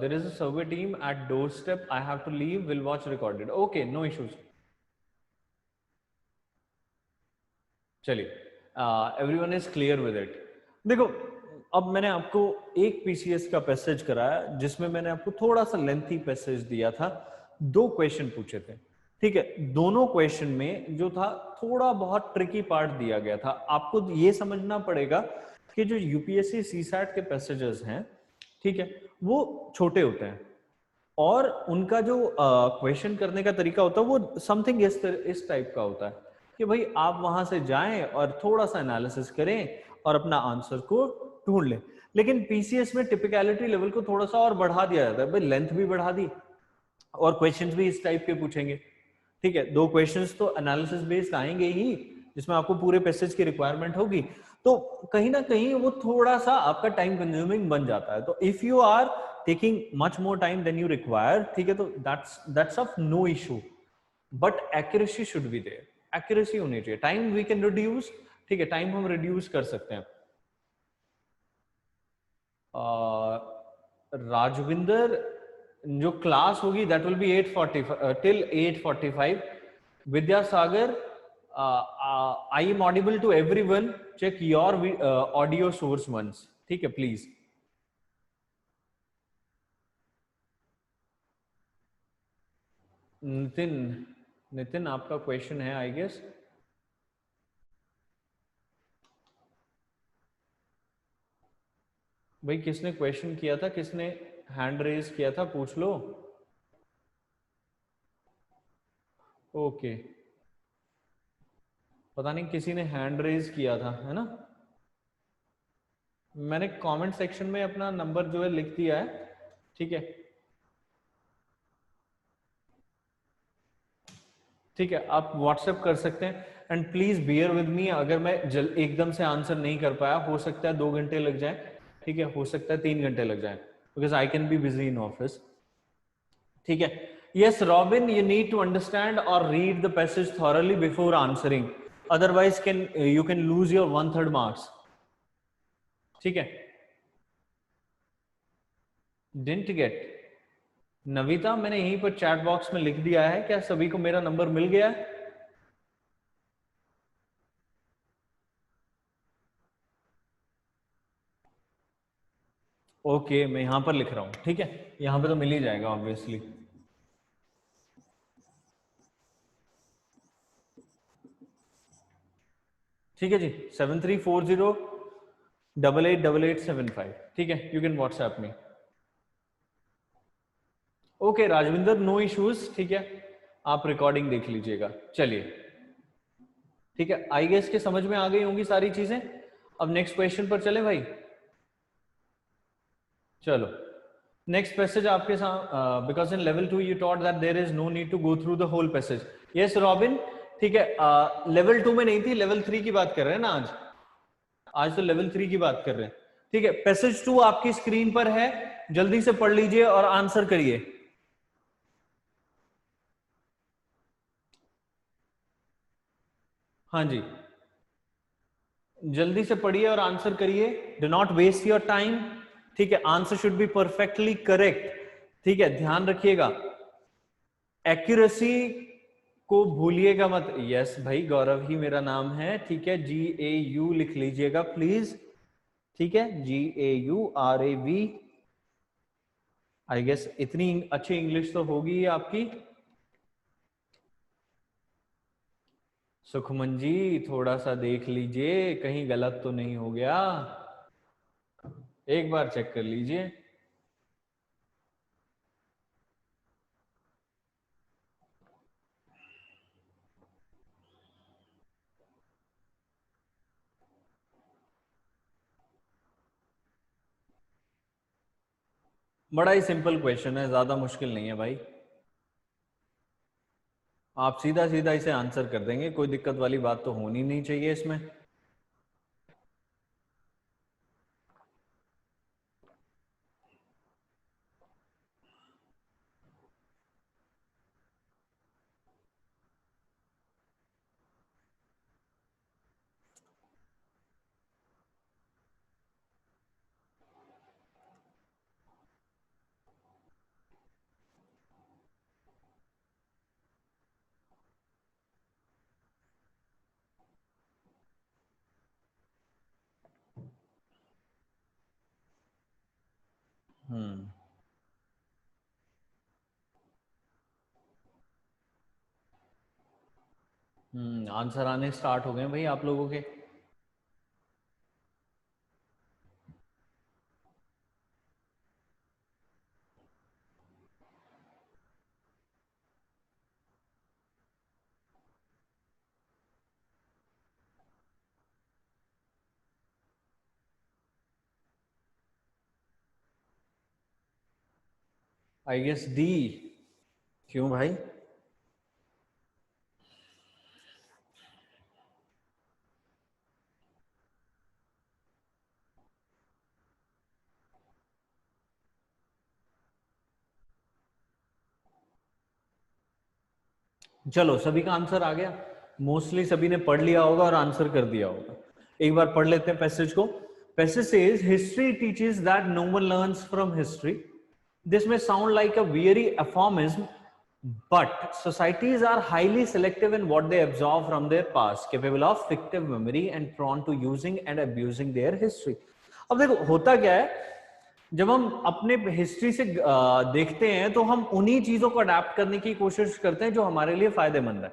there is a survey team at doorstep, I have to leave, will watch recorded। okay, no issues। चलिए, everyone is clear with it। देखो, अब मैंने आपको एक पीसीएस का पैसेज कराया जिसमें मैंने आपको थोड़ा सा लेंथी पैसेज दिया था, 2 क्वेश्चन पूछे थे। ठीक है, दोनों क्वेश्चन में जो था थोड़ा बहुत ट्रिकी पार्ट दिया गया था। आपको ये समझना पड़ेगा कि जो यूपीएससी सीसैट के पैसेजेस हैं, ठीक है, वो छोटे होते हैं और उनका जो क्वेश्चन करने का तरीका होता है वो समथिंग इस टाइप का होता है। कि भाई आप वहां से जाएं और थोड़ा सा एनालिसिस करें और अपना आंसर को ढूंढ लें। लेकिन पीसीएस में टिपिकलिटी लेवल को थोड़ा सा और बढ़ा दिया जाता है, भाई लेंथ भी बढ़ा दी और क्वेश्चंस भी इस टाइप के पूछेंगे। ठीक है, 2 क्वेश्चंस तो एनालिसिस बेस्ड आएंगे ही, जिसमें आपको पूरे पैसेज की रिक्वायरमेंट होगी, तो कहीं ना कहीं वो थोड़ा सा आपका टाइम कंज्यूमिंग बन जाता है। तो if you are taking much more time then you require, ठीक है, तो that's of no issue, but accuracy should be there, accuracy होनी चाहिए। टाइम वी कैन रिड्यूस, ठीक है, टाइम हम रिड्यूस कर सकते हैं। राजविंदर, जो क्लास होगी that will be 8:45 till 8:45। Vidyasagar, I am audible to everyone, check your audio source once, ठीक है प्लीज। नितिन, नितिन आपका क्वेश्चन है आई गेस। भाई किसने क्वेश्चन किया था, किसने हैंड रेज किया था, पूछ लो। ओके, पता नहीं किसी ने हैंड रेज किया था, है ना। मैंने कमेंट सेक्शन में अपना नंबर जो है लिख दिया है, ठीक है। ठीक है, आप व्हाट्सएप कर सकते हैं and please bear with me, अगर मैं एकदम से आंसर नहीं कर पाया, हो सकता है 2 घंटे लग जाए, ठीक है, हो सकता है 3 घंटे लग जाए, because I can be busy in office, ठीक है। Yes Robin, you need to understand और read the passage thoroughly before answering, otherwise can you can lose your 1/3 marks, ठीक है। डिडंट गेट, नविता, मैंने यहीं पर चैट बॉक्स में लिख दिया है, क्या सभी को मेरा नंबर मिल गया है? ओके, मैं यहां पर लिख रहा हूं, ठीक है, यहां पे तो मिल ही जाएगा ऑब्वियसली। ठीक है जी, 7340888875, ठीक है, you can WhatsApp me. Okay Rajvinder, no issues, ठीक है, आप रिकॉर्डिंग देख लीजिएगा। चलिए, ठीक है, आई गेस के समझ में आ गई होंगी सारी चीजें। अब नेक्स्ट क्वेश्चन पर चले भाई। चलो, नेक्स्ट पैसेज आपके साथ, because in level 2 you taught that there is no need to go through the whole passage. Yes Robin, ठीक है, लेवल 2 में नहीं थी, लेवल 3 की बात कर रहे हैं ना आज, आज तो लेवल 3 की बात कर रहे हैं, ठीक है। पैसेज 2 आपकी स्क्रीन पर है, जल्दी से पढ़ लीजिए और आंसर करिए। हाँ जी, जल्दी से पढ़िए और आंसर करिए, do not waste your time, ठीक है, answer should be perfectly correct, ठीक है, ध्यान रखिएगा, एक्यूरेसी को भूलिएगा मत। यस भाई, गौरव ही मेरा नाम है, ठीक है, GAU लिख लीजिएगा प्लीज, ठीक है, GAURAV। आई गेस इतनी अच्छी इंग्लिश तो होगी आपकी। सुखमन जी, थोड़ा सा देख लीजिए कहीं गलत तो नहीं हो गया, एक बार चेक कर लीजिए। बड़ा ही सिंपल क्वेश्चन है, ज्यादा मुश्किल नहीं है भाई, आप सीधा सीधा इसे आंसर कर देंगे, कोई दिक्कत वाली बात तो होनी नहीं चाहिए इसमें। आंसर आने स्टार्ट हो गए भाई आप लोगों के। I guess D. क्यों भाई? चलो सभी का आंसर आ गया, मोस्टली सभी ने पढ़ लिया होगा और आंसर कर दिया होगा। एक बार पढ़ लेते हैं पैसेज को। Passage says history teaches that no one learns from history. This may sound like a weary aphorism, but societies are highly selective in what they absorb from their past, capable of fictive memory and prone to using and abusing their history. अब देखो होता क्या है, जब हम अपने history से देखते हैं तो हम उन्हीं चीजों को अडेप्ट करने की कोशिश करते हैं जो हमारे लिए फायदेमंद है।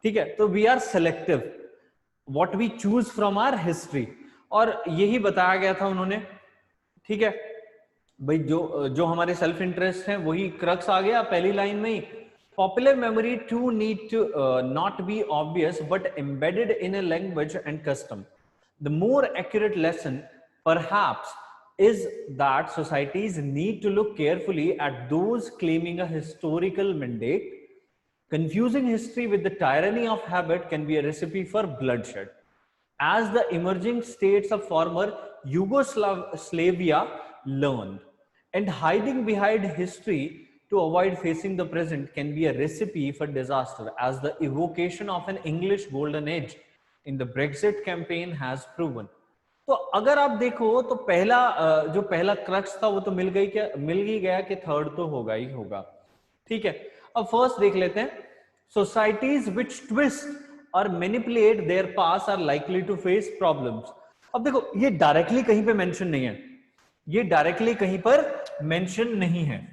ठीक है, तो we are selective what we choose from our history, और यही बताया गया था उन्होंने। ठीक है भाई, जो हमारे सेल्फ इंटरेस्ट है वही क्रक्स आ गया पहली लाइन में ही। Popular memory too need to not be obvious but embedded in a language and custom. The more accurate lesson perhaps is that societies need to look carefully at those claiming a historical mandate. Confusing history with the tyranny of habit can be a recipe for bloodshed. As the emerging states of former Yugoslavia learned, and hiding behind history to avoid facing the present can be a recipe for disaster, as the evocation of an English golden age in the Brexit campaign has proven. तो अगर आप देखो तो जो पहला crux था वो तो मिल ही गया कि थर्ड तो होगा ही होगा। ठीक है, अब फर्स्ट देख लेते हैं। सोसाइटीज विच ट्विस्ट और manipulate their past are likely to face problems. अब देखो ये डायरेक्टली कहीं पे मेंशन नहीं है, ये डायरेक्टली कहीं पर मेंशन नहीं है।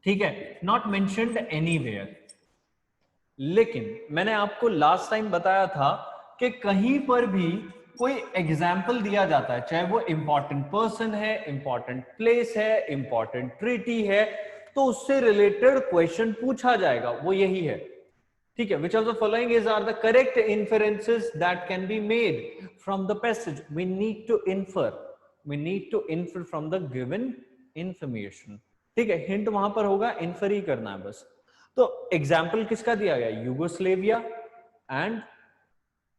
ठीक है, नॉट मेंशन्ड एनीवेयर। लेकिन मैंने आपको लास्ट टाइम बताया था कि कहीं पर भी कोई एग्जाम्पल दिया जाता है, चाहे वो इंपॉर्टेंट पर्सन है, इंपॉर्टेंट प्लेस है, इंपॉर्टेंट ट्रीटी है, तो उससे रिलेटेड क्वेश्चन पूछा जाएगा, वो यही है। ठीक है, which of the following is are the correct inferences that can be made from the passage. We need to infer from the given information. ठीक है, हिंट वहां पर होगा, इन्फर ही करना है बस। तो एग्जाम्पल किसका दिया गया? Yugoslavia and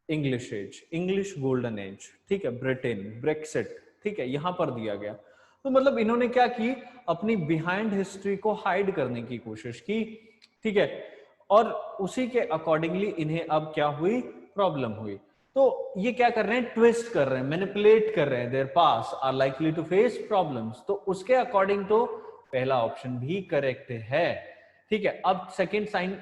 English age, English golden age. ठीक है, ब्रिटेन, ब्रेक्सिट। ठीक है, यहां पर दिया गया। तो मतलब इन्होंने क्या की, अपनी बिहाइंड हिस्ट्री को हाइड करने की कोशिश की। ठीक है, और उसी के अकॉर्डिंगली इन्हें अब क्या हुई, प्रॉब्लम हुई। तो ये क्या कर रहे हैं, ट्विस्ट कर रहे हैं, मैनिपुलेट कर रहे हैं, their past are likely to face problems. तो उसके अकॉर्डिंग तो पहला ऑप्शन भी करेक्ट है। ठीक है, अब second sign,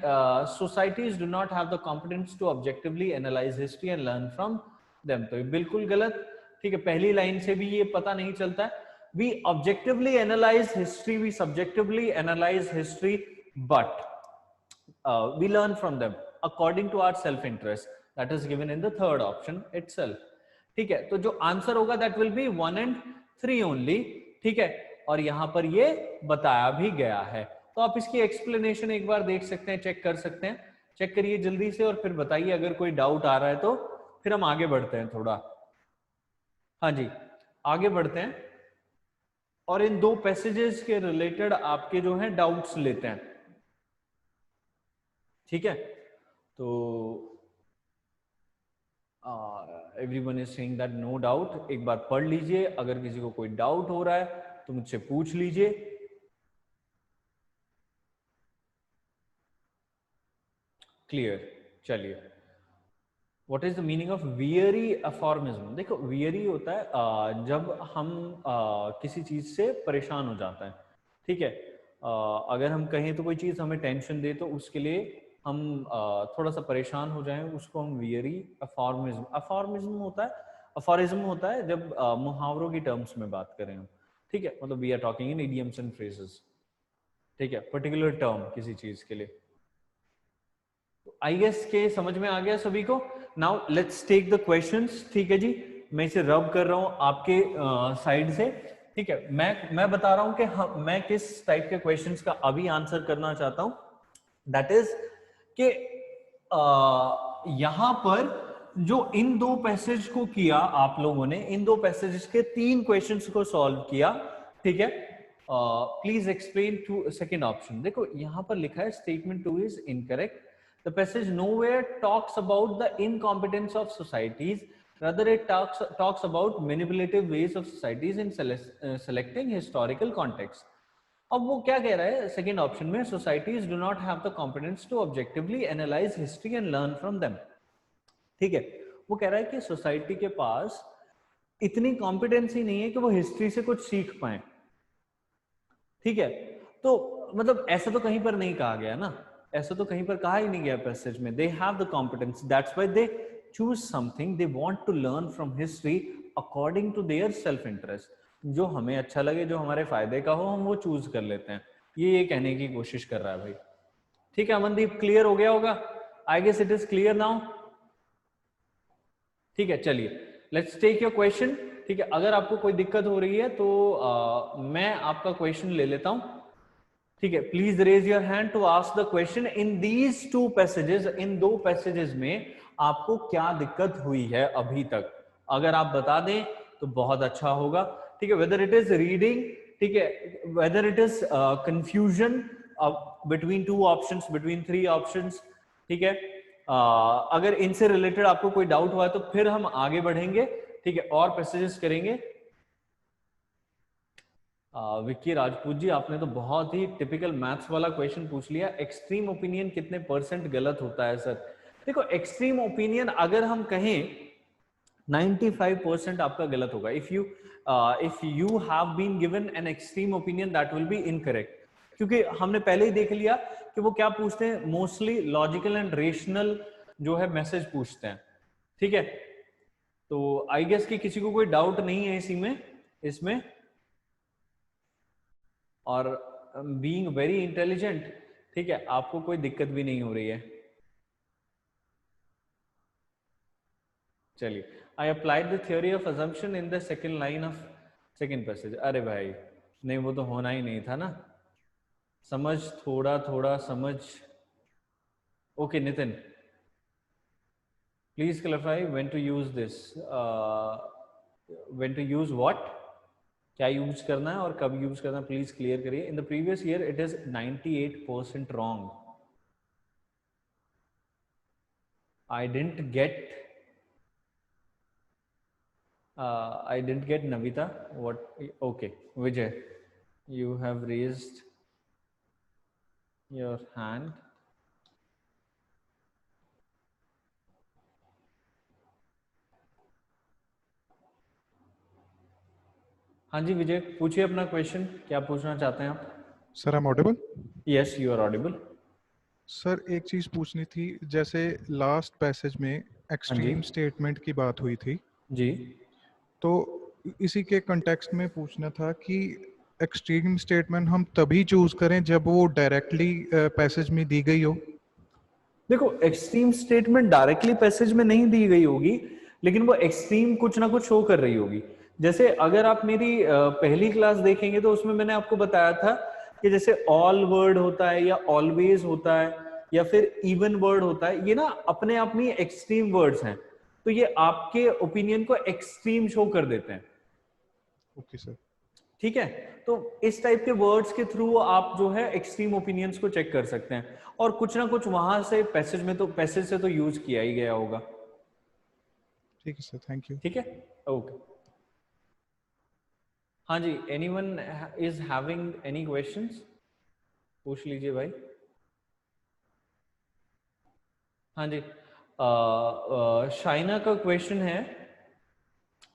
societies do not have the competence to objectively analyse history and learn from them. तो ये बिल्कुल गलत। ठीक है, पहली लाइन से भी ये पता नहीं चलता है। We objectively analyse history, we subjectively analyse history, but we learn from them according to our self interest, that is given in the third option itself. ठीक है, तो जो आंसर होगा that will be 1 and 3 only. ठीक है, और यहां पर ये बताया भी गया है। तो आप इसकी एक्सप्लेनेशन एक बार देख सकते हैं, चेक कर सकते हैं, चेक करिए जल्दी से और फिर बताइए अगर कोई डाउट आ रहा है तो फिर हम आगे बढ़ते हैं थोड़ा। हाँ जी, आगे बढ़ते हैं और इन दो पैसेजेस के रिलेटेड आपके जो हैं डाउट्स लेते हैं। ठीक है, तो everyone is saying that no doubt. एक बार पढ़ लीजिए, अगर किसी को कोई डाउट हो रहा है तो मुझसे पूछ लीजिए। क्लियर, चलिए। What is the meaning of weary aphorism? देखो वियरी होता है जब हम किसी चीज से परेशान हो जाते हैं। ठीक है, अगर हम कहें तो कोई चीज हमें टेंशन दे तो उसके लिए हम थोड़ा सा परेशान हो जाएं, उसको हम वियरी अफॉर्मिज्म होता है जब मुहावरों की टर्म्स में बात करें हम। ठीक है, मतलब we are talking in idioms and phrases. ठीक है, पर्टिकुलर टर्म किसी चीज के लिए। आई गेस के समझ में आ गया सभी को। Now let's take the questions. ठीक है जी, मैं इसे रब कर रहा हूं आपके साइड से। ठीक है, मैं बता रहा हूं कि मैं किस टाइप के क्वेश्चंस का अभी आंसर करना चाहता हूं। दैट इज कि यहां पर जो इन दो पैसेज को किया आप लोगों ने, इन दो पैसेज के 3 क्वेश्चंस को सॉल्व किया। ठीक है, please explain to second option. देखो यहाँ पर लिखा है statement 2 is incorrect, the passage nowhere talks about the incompetence of societies, rather it talks about manipulative ways of societies in selecting historical context। अब वो क्या कह रहा है सेकेंड ऑप्शन में, societies do not have the competence to objectively analyse history and learn from them. ठीक है, वो कह रहा है कि सोसाइटी के पास इतनी कॉम्पिटेंसी नहीं है कि वो हिस्ट्री से कुछ सीख पाए। ठीक है, तो मतलब ऐसा तो कहीं पर नहीं कहा गया ना, ऐसा तो कहीं पर कहा ही नहीं गया पैसेज में। They have the competence, that's why they choose something, they want to learn from history according to their self interest. जो हमें अच्छा लगे, जो हमारे फायदे का हो, हम वो चूज कर लेते हैं। ये कहने की कोशिश कर रहा है भाई। ठीक है अमनदीप, क्लियर हो गया होगा? I guess it is clear now. ठीक है, चलिए लेट्स टेक योर क्वेश्चन। ठीक है, अगर आपको कोई दिक्कत हो रही है तो मैं आपका क्वेश्चन ले लेता हूं। ठीक है, please raise your hand to ask the question. In these two passages, इन दो पैसेजेस में आपको क्या दिक्कत हुई है अभी तक? अगर आप बता दें तो बहुत अच्छा होगा। ठीक है, वेदर इट इज रीडिंग, ठीक है, whether it is confusion between two options, between three options. ठीक है, अगर इनसे रिलेटेड आपको कोई डाउट हुआ तो फिर हम आगे बढ़ेंगे। ठीक है, और पैसेजेस करेंगे। विक्की राजपूत जी, आपने तो बहुत ही टिपिकल मैथ्स वाला क्वेश्चन पूछ लिया। एक्सट्रीम ओपिनियन कितने % गलत होता है सर? देखो एक्सट्रीम ओपिनियन अगर हम कहें 95% आपका गलत होगा। If you have been given an extreme opinion that will be incorrect, क्योंकि हमने पहले ही देख लिया कि वो क्या पूछते हैं, मोस्टली लॉजिकल एंड रेशनल जो है मैसेज पूछते हैं। ठीक है, तो आई गेस कि किसी को कोई डाउट नहीं है इसमें। और बीइंग वेरी इंटेलिजेंट, ठीक है, आपको कोई दिक्कत भी नहीं हो रही है। चलिए, I applied the theory of assumption in the second line of second passage. अरे भाई नहीं, वो तो होना ही नहीं था ना। समझ, थोड़ा थोड़ा समझ। Okay Nitin, please clarify when to use this, when to use what, क्या यूज करना है और कब यूज करना है, प्लीज क्लियर करिए। In the previous year it is 98% wrong. I didn't get Navita. What? Okay, Vijay, you have raised your hand. हाँ जी विजय, पूछिए अपना क्वेश्चन, क्या पूछना चाहते हैं आप? Sir I am audible? Yes you are audible. Sir एक चीज पूछनी थी, जैसे लास्ट पैसेज में एक्सट्रीम स्टेटमेंट की बात हुई थी जी, तो इसी के कंटेक्स्ट में पूछना था कि एक्सट्रीम स्टेटमेंट हम तभी चूज करें जब वो डायरेक्टली पैसेज में दी गई हो। देखो एक्सट्रीम स्टेटमेंट डायरेक्टली पैसेज में नहीं दी गई होगी, लेकिन वो एक्सट्रीम कुछ ना कुछ शो कर रही होगी। जैसे अगर आप मेरी पहली क्लास देखेंगे तो उसमें मैंने आपको बताया था कि जैसे ऑल वर्ड होता है या ऑलवेज होता है या फिर इवन वर्ड होता है, ये ना अपने आप में एक्सट्रीम वर्ड्स हैं, तो ये आपके ओपिनियन को एक्सट्रीम शो कर देते हैं। ओके सर, ठीक है, तो इस टाइप के वर्ड्स के थ्रू आप जो है एक्सट्रीम ओपिनियंस को चेक कर सकते हैं, और कुछ ना कुछ वहां से पैसेज से तो यूज किया ही गया होगा। ठीक है सर, थैंक यू। ठीक है, ओके। हाँ जी, anyone is having any questions? पूछ लीजिए भाई। हाँ जी, शाइना का क्वेश्चन है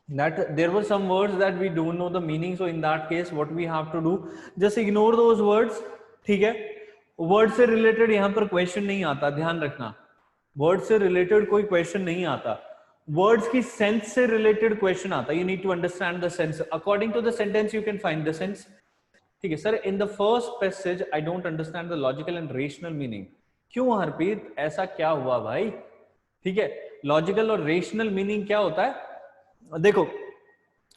that there were some words that we don't know the meaning, so in that case what we have to do, just ignore those words। ठीक है, वर्ड से related यहाँ पर क्वेश्चन नहीं आता, ध्यान रखना, वर्ड से रिलेटेड कोई क्वेश्चन नहीं आता, वर्ड्स की सेंस से रिलेटेड क्वेश्चन आता है। You need to understand the sense, according to the sentence you can find the sense. ठीक है sir, in the first passage I don't understand the logical and rational meaning. क्यों हरप्रीत, ऐसा क्या हुआ भाई? ठीक है, लॉजिकल और रेशनल मीनिंग क्या होता है? देखो,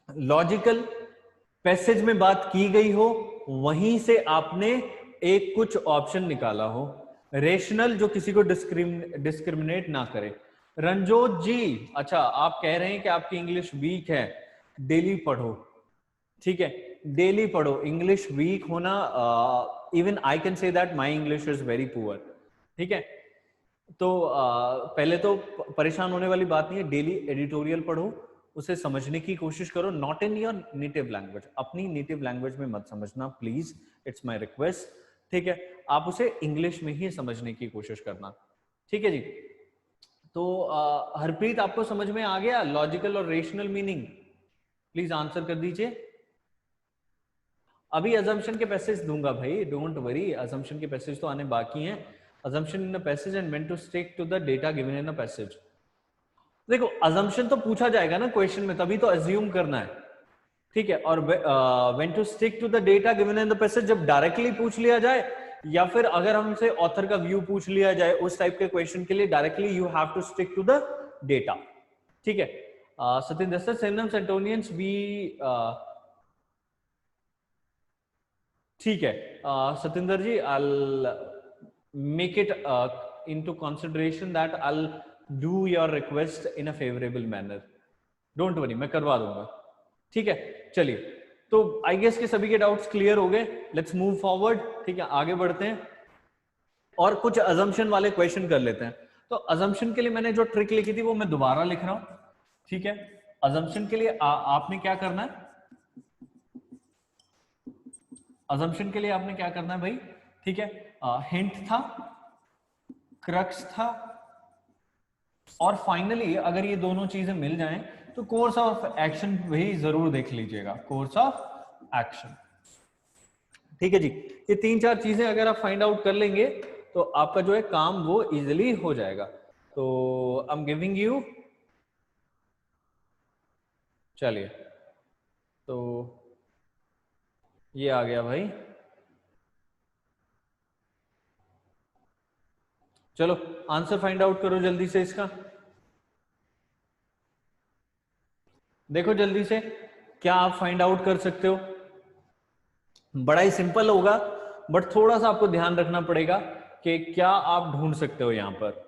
लॉजिकल पैसेज में बात की गई हो, वहीं से आपने एक कुछ ऑप्शन निकाला हो। रेशनल जो किसी को डिस्क्रिमिनेट ना करे। रंजोत जी, अच्छा आप कह रहे हैं कि आपकी इंग्लिश वीक है, डेली पढ़ो। ठीक है, डेली पढ़ो। इंग्लिश वीक होना, even I can say that my English is very poor. ठीक है, तो पहले तो परेशान होने वाली बात नहीं है, डेली एडिटोरियल पढ़ो, उसे समझने की कोशिश करो, not in your native language, अपनी नेटिव लैंग्वेज में मत समझना प्लीज, इट्स माय रिक्वेस्ट। ठीक है, आप उसे इंग्लिश में ही समझने की कोशिश करना। ठीक है जी, तो हरप्रीत आपको समझ में आ गया लॉजिकल और रेशनल मीनिंग? प्लीज आंसर कर दीजिए। अभी अजम्पशन के पैसेज दूंगा भाई, डोंट वरी, अजम्पशन के पैसेज तो आने बाकी हैं। assumption in a passage and when to stick to the data given in a passage। देखो assumption तो पूछा जाएगा ना क्वेश्चन में, तभी तो assume करना है। ठीक है, और when to stick to the data given in the passage जब डायरेक्टली पूछ लिया जाए, या फिर अगर हमसे ऑथर का व्यू पूछ लिया जाए उस टाइप के क्वेश्चन के लिए directly you have to stick to the data. ठीक है, सत्येंद्र सर सिनोनिम्स एंटोनियम्स भी ठीक है सत्येंद्र जी, I'll make it into consideration that I'll do your request in a favorable manner, don't worry, मैं करवा दूंगा। ठीक है, चलिए, तो आई गेस के सभी के डाउट्स क्लियर हो गए, लेट्स मूव फॉरवर्ड। ठीक है, आगे बढ़ते हैं और कुछ अजम्पशन वाले क्वेश्चन कर लेते हैं। तो अजम्पशन के लिए मैंने जो ट्रिक लिखी थी वो मैं दोबारा लिख रहा हूं। ठीक है, अजम्पशन के लिए आपने क्या करना है, अजम्पशन के लिए आपने क्या करना है भाई? ठीक है, हिंट था, क्रक्स था, और फाइनली अगर ये दोनों चीजें मिल जाएं तो कोर्स ऑफ एक्शन भी जरूर देख लीजिएगा, कोर्स ऑफ एक्शन। ठीक है जी, ये 3-4 चीजें अगर आप फाइंड आउट कर लेंगे तो आपका जो है काम वो इजीली हो जाएगा। तो आई एम गिविंग यू, चलिए, तो ये आ गया भाई, चलो आंसर फाइंड आउट करो जल्दी से इसका। देखो जल्दी से, क्या आप फाइंड आउट कर सकते हो? बड़ा ही सिंपल होगा, बट थोड़ा सा आपको ध्यान रखना पड़ेगा कि क्या आप ढूंढ सकते हो यहां पर।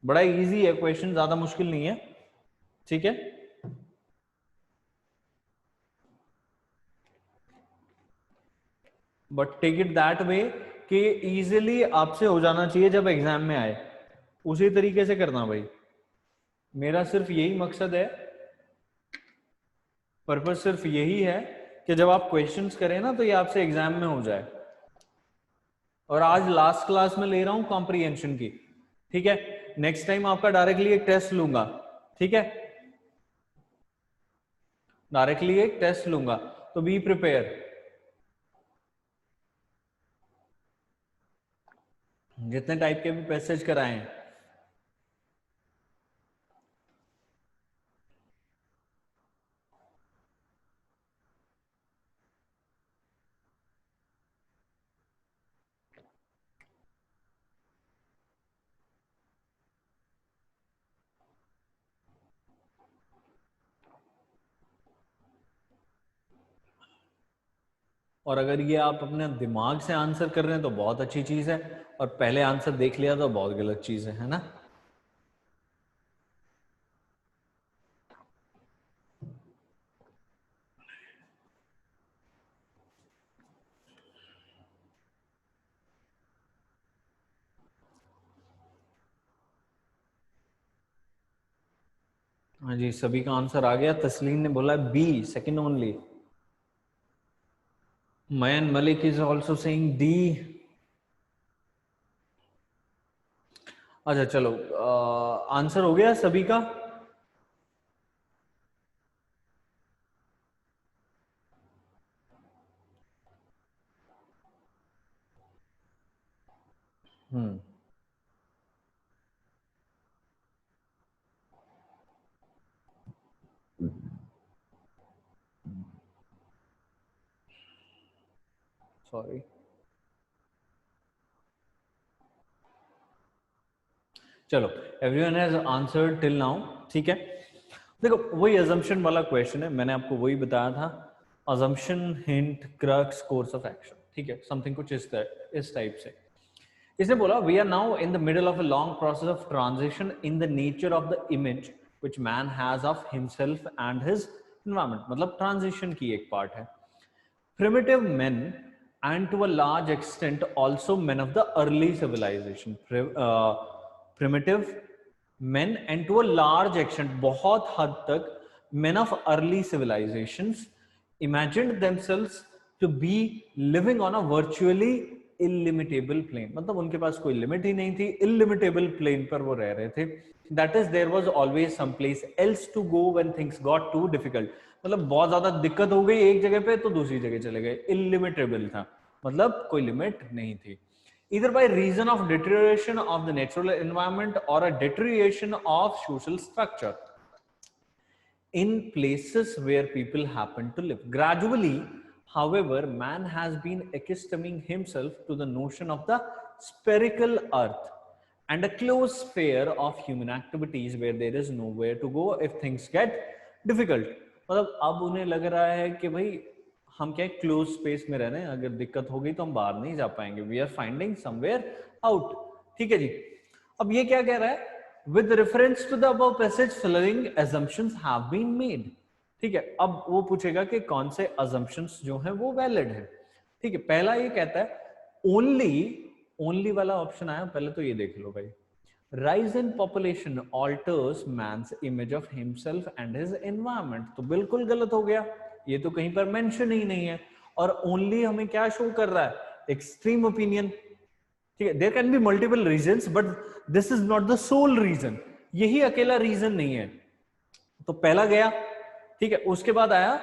बड़ा इजी है क्वेश्चन, ज्यादा मुश्किल नहीं है। ठीक है, but take it that way कि इजीली आपसे हो जाना चाहिए जब एग्जाम में आए, उसी तरीके से करना भाई। मेरा सिर्फ यही मकसद है, पर्पस सिर्फ यही है कि जब आप क्वेश्चंस करें ना तो ये आपसे एग्जाम में हो जाए। और आज लास्ट क्लास में ले रहा हूं कॉम्प्रीहेंशन की। ठीक है, नेक्स्ट टाइम आपका डायरेक्टली एक टेस्ट लूंगा। ठीक है, डायरेक्टली एक टेस्ट लूंगा, तो बी प्रिपेयर। जितने टाइप के भी पैसेज कराए हैं, और अगर ये आप अपने दिमाग से आंसर कर रहे हैं तो बहुत अच्छी चीज है, और पहले आंसर देख लिया तो बहुत गलत चीज है ना? हाँ जी, सभी का आंसर आ गया। तस्लीम ने बोला B, second only. Mayan Malik is also saying D. अच्छा चलो, आंसर हो गया सभी का। सॉरी, चलो, everyone has answered till now. ठीक है, देखो वही अजम्पशन वाला क्वेश्चन है, मैंने आपको वही बताया था, assumption, hint, crux, course of action. ठीक है, समथिंग कुछ इस टाइप से। इसने बोला we are now in the middle of a long process of transition in the nature of the image which man has of himself and his environment, मतलब transition की एक पार्ट है. Primitive men and to a large extent also men of the early civilization, primitive men and to a large extent, बहुत हद तक men of early civilizations imagined themselves to be living on a virtually illimitable plane. मतलब उनके पास कोई limit ही नहीं थी, illimitable plane पर वो रह रहे थे. That is, there was always some place else to go when things got too difficult. मतलब बहुत ज्यादा दिक्कत हो गई एक जगह पे तो दूसरी जगह चले गए. इलिमिटेबल था, मतलब कोई लिमिट नहीं थी. either by reason of deterioration of the natural environment or a deterioration of social structure in places where people happen to live. Gradually, however, man has been accustoming himself to the notion of the spherical earth and a close sphere of human activities where there is nowhere to go if things get difficult. मतलब अब उन्हें लग रहा है कि भाई हम क्या क्लोज स्पेस में रह रहे हैं, अगर दिक्कत हो गई तो हम बाहर नहीं जा पाएंगे. We are finding somewhere out. ठीक है जी. अब ये क्या कह रहा है? With reference to the above passage, following assumptions have been made. ठीक है, अब वो पूछेगा कि कौन से assumptions जो हैं वो valid है. ठीक है, पहला ये कहता है only वाला ऑप्शन आया, पहले तो ये देख लो भाई. Rise in population alters man's image of himself and his environment. तो बिल्कुल गलत हो गया, ये तो कहीं पर मेंशन ही नहीं है. और only हमें क्या शो कर रहा है? Extreme opinion. ठीक है, there can be multiple reasons but this is not the sole reason. यही अकेला रीजन नहीं है. तो पहला गया. ठीक है, उसके बाद आया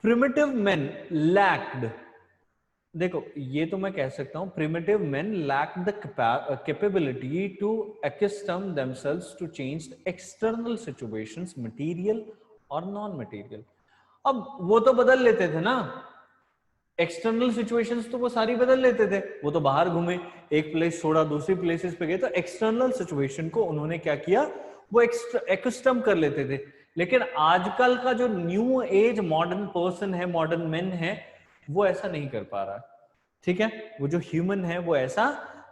प्रिमिटिव मेन लैक्ड. देखो ये तो मैं कह सकता हूं primitive men lacked the capability to accustom themselves to changed external situations, material और नॉन मटेरियल. अब वो तो बदल लेते थे ना, एक्सटर्नल सिचुएशंस तो वो सारी बदल लेते थे. वो तो बाहर घूमे, एक प्लेस छोड़ा दूसरी प्लेसेस पे गए, तो एक्सटर्नल सिचुएशन को उन्होंने क्या किया, वो एक्स्टम कर लेते थे. लेकिन आजकल का जो न्यू एज मॉडर्न पर्सन है, मॉडर्न मैन है, वो ऐसा नहीं कर पा रहा. ठीक है, वो जो ह्यूमन है वो ऐसा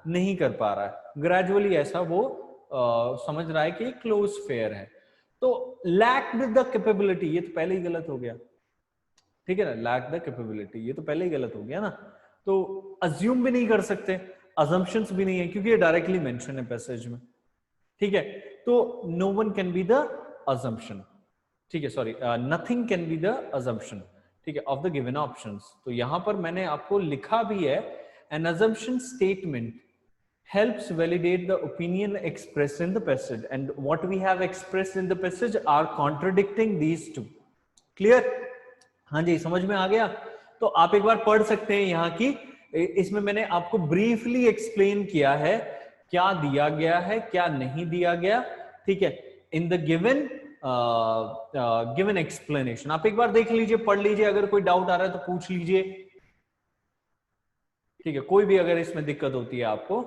नहीं कर पा रहा है. ग्रेजुअली ऐसा वो समझ रहा है कि क्लोज फेयर है. तो लैक्ड द कैपेबिलिटी, ये तो पहले ही गलत हो गया. ठीक है ना, लैक द कैपेबिलिटी, ये तो पहले ही गलत हो गया ना. तो अज्यूम भी नहीं कर सकते, अजम्पशंस भी नहीं है, क्योंकि ये डायरेक्टली मेंशन है पैसेज में. ठीक है, तो no one can be the assumption. ठीक है, sorry, nothing can be the assumption. ठीक है, ऑफ द गिवन ऑप्शंस. तो यहां पर मैंने आपको लिखा भी है, N assumption statement helps validate the opinion expressed in the passage, and what we have expressed in the passage are contradicting these two. Clear? हाँ जी, समझ में आ गया. तो आप एक बार पढ़ सकते हैं यहाँ की, इसमें मैंने आपको ब्रीफली एक्सप्लेन किया है क्या दिया गया है, क्या नहीं दिया गया. ठीक है, इन द गिवन एक्सप्लेनेशन. आप एक बार देख लीजिए, पढ़ लीजिए, अगर कोई डाउट आ रहा है तो पूछ लीजिए. ठीक है, कोई भी अगर इसमें दिक्कत होती है आपको.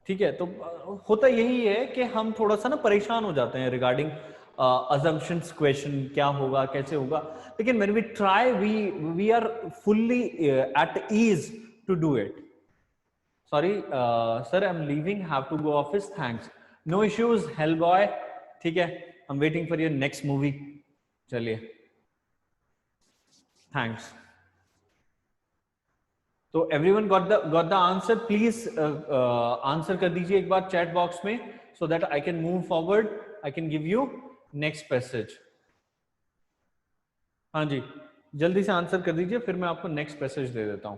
ठीक है, तो होता यही है कि हम थोड़ा सा ना परेशान हो जाते हैं रिगार्डिंग assumptions क्वेश्चन, क्या होगा कैसे होगा. लेकिन when we try, we are fully at ease to do it. Sorry, sir, I'm leaving, have to go office, thanks. No issues, Hellboy. ठीक है, I'm waiting for your next movie. चलिए, thanks. तो everyone got the answer. Please answer कर दीजिए एक बार chat box में, so that I can move forward, I can give you next passage. हाँ जी, जल्दी से आंसर कर दीजिए, फिर मैं आपको नेक्स्ट पैसेज दे देता हूं.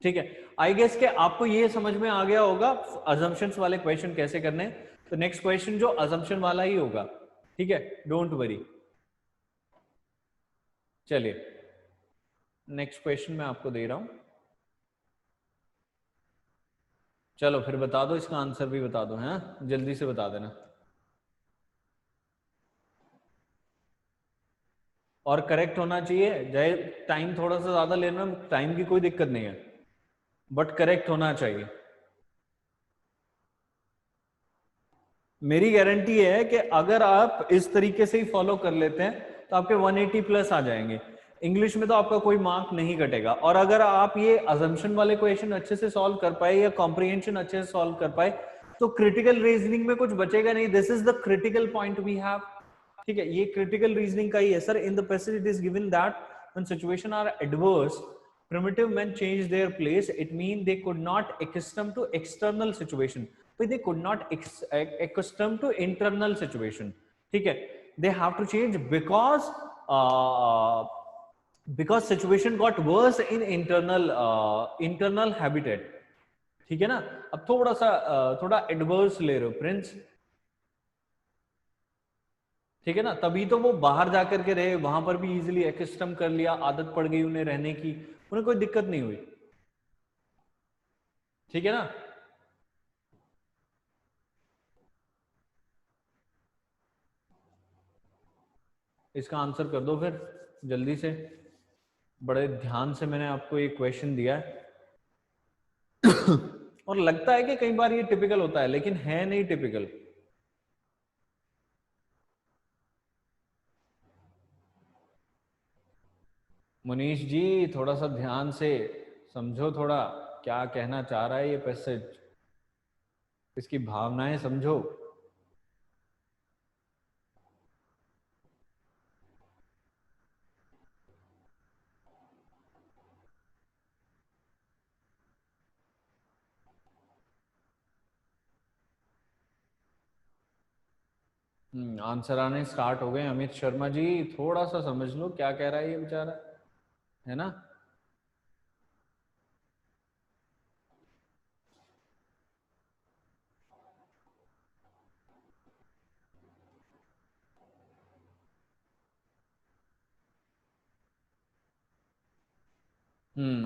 ठीक है, आई गेस के आपको ये समझ में आ गया होगा अजम्पशंस वाले क्वेश्चन कैसे करने हैं. तो नेक्स्ट क्वेश्चन जो अजम्पशन वाला ही होगा. ठीक है, डोंट वरी. चलिए, नेक्स्ट क्वेश्चन मैं आपको दे रहा हूं. चलो फिर बता दो, इसका आंसर भी बता दो. हैं, जल्दी से बता देना. और करेक्ट होना चाहिए. चाहे टाइम थोड़ा सा ज्यादा लेना, टाइम की कोई दिक्कत नहीं है, बट करेक्ट होना चाहिए. मेरी गारंटी है कि अगर आप इस तरीके से ही फॉलो कर लेते हैं तो आपके 180 प्लस आ जाएंगे। इंग्लिश में तो आपका कोई मार्क नहीं कटेगा। और अगर आप ये अजम्पशन वाले क्वेश्चन अच्छे से सॉल्व कर पाए या कॉम्प्रिहेंशन अच्छे से सॉल्व कर पाए तो क्रिटिकल रीजनिंग में कुछ बचेगा नहीं। This is the critical point we have. ठीक है, ये क्रिटिकल रीजनिंग का ही है sir. In the passage it is given that when situation are adverse primitive men changed their place. It means they could not accustom to external situation, but they could not accustom to internal situation. ठीक है, they have to change because situation got worse in internal habitat. ठीक है ना। अब थोड़ा adverse ले रहे हो प्रिंस, ठीक है ना, तभी तो वो बाहर जाकर के रहे, वहां पर भी इजीली एक्स्टम कर लिया, आदत पड़ गई उन्हें रहने की, उन्हें कोई दिक्कत नहीं हुई। ठीक है ना। इसका आंसर कर दो फिर जल्दी से, बड़े ध्यान से मैंने आपको ये क्वेश्चन दिया है और लगता है कि कई बार ये टिपिकल होता है लेकिन है नहीं टिपिकल। मुनीश जी थोड़ा सा ध्यान से समझो, थोड़ा क्या कहना चाह रहा है ये पैसेज, इसकी भावनाएं समझो। आंसर आने स्टार्ट हो गए। अमित शर्मा जी थोड़ा सा समझ लो क्या कह रहा है ये बेचारा, है ना।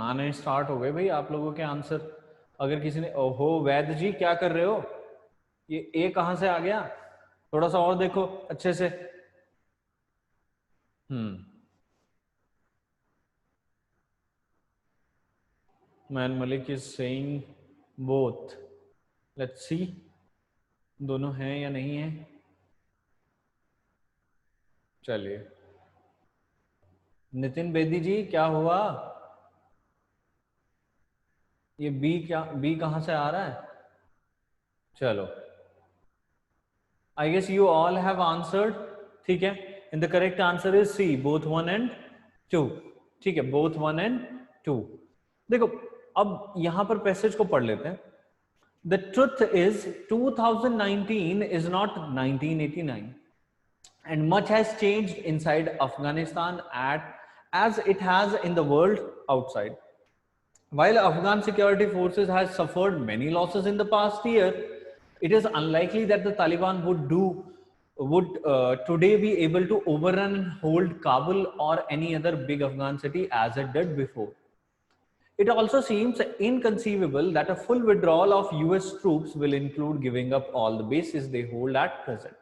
आने स्टार्ट हो गए भाई आप लोगों के आंसर। अगर किसी ने, ओहो वैद्य जी क्या कर रहे हो, ये ए कहां से आ गया, थोड़ा सा और देखो अच्छे से। Man Malik is saying both, let's see दोनों हैं या नहीं है। चलिए नितिन बेदी जी क्या हुआ, ये बी कहां से आ रहा है। चलो I guess you all have answered. ठीक है, in the correct answer is C, both 1 and 2। ठीक है, बोथ 1 and 2। देखो अब यहां पर पैसेज को पढ़ लेते हैं। The truth is 2019 is not 1989 and much has changed inside Afghanistan as it has in the world outside. While Afghan security forces has suffered many losses in the past year, it is unlikely that the Taliban would today be able to overrun and hold Kabul or any other big Afghan city as it did before. It also seems inconceivable that a full withdrawal of US troops will include giving up all the bases they hold at present.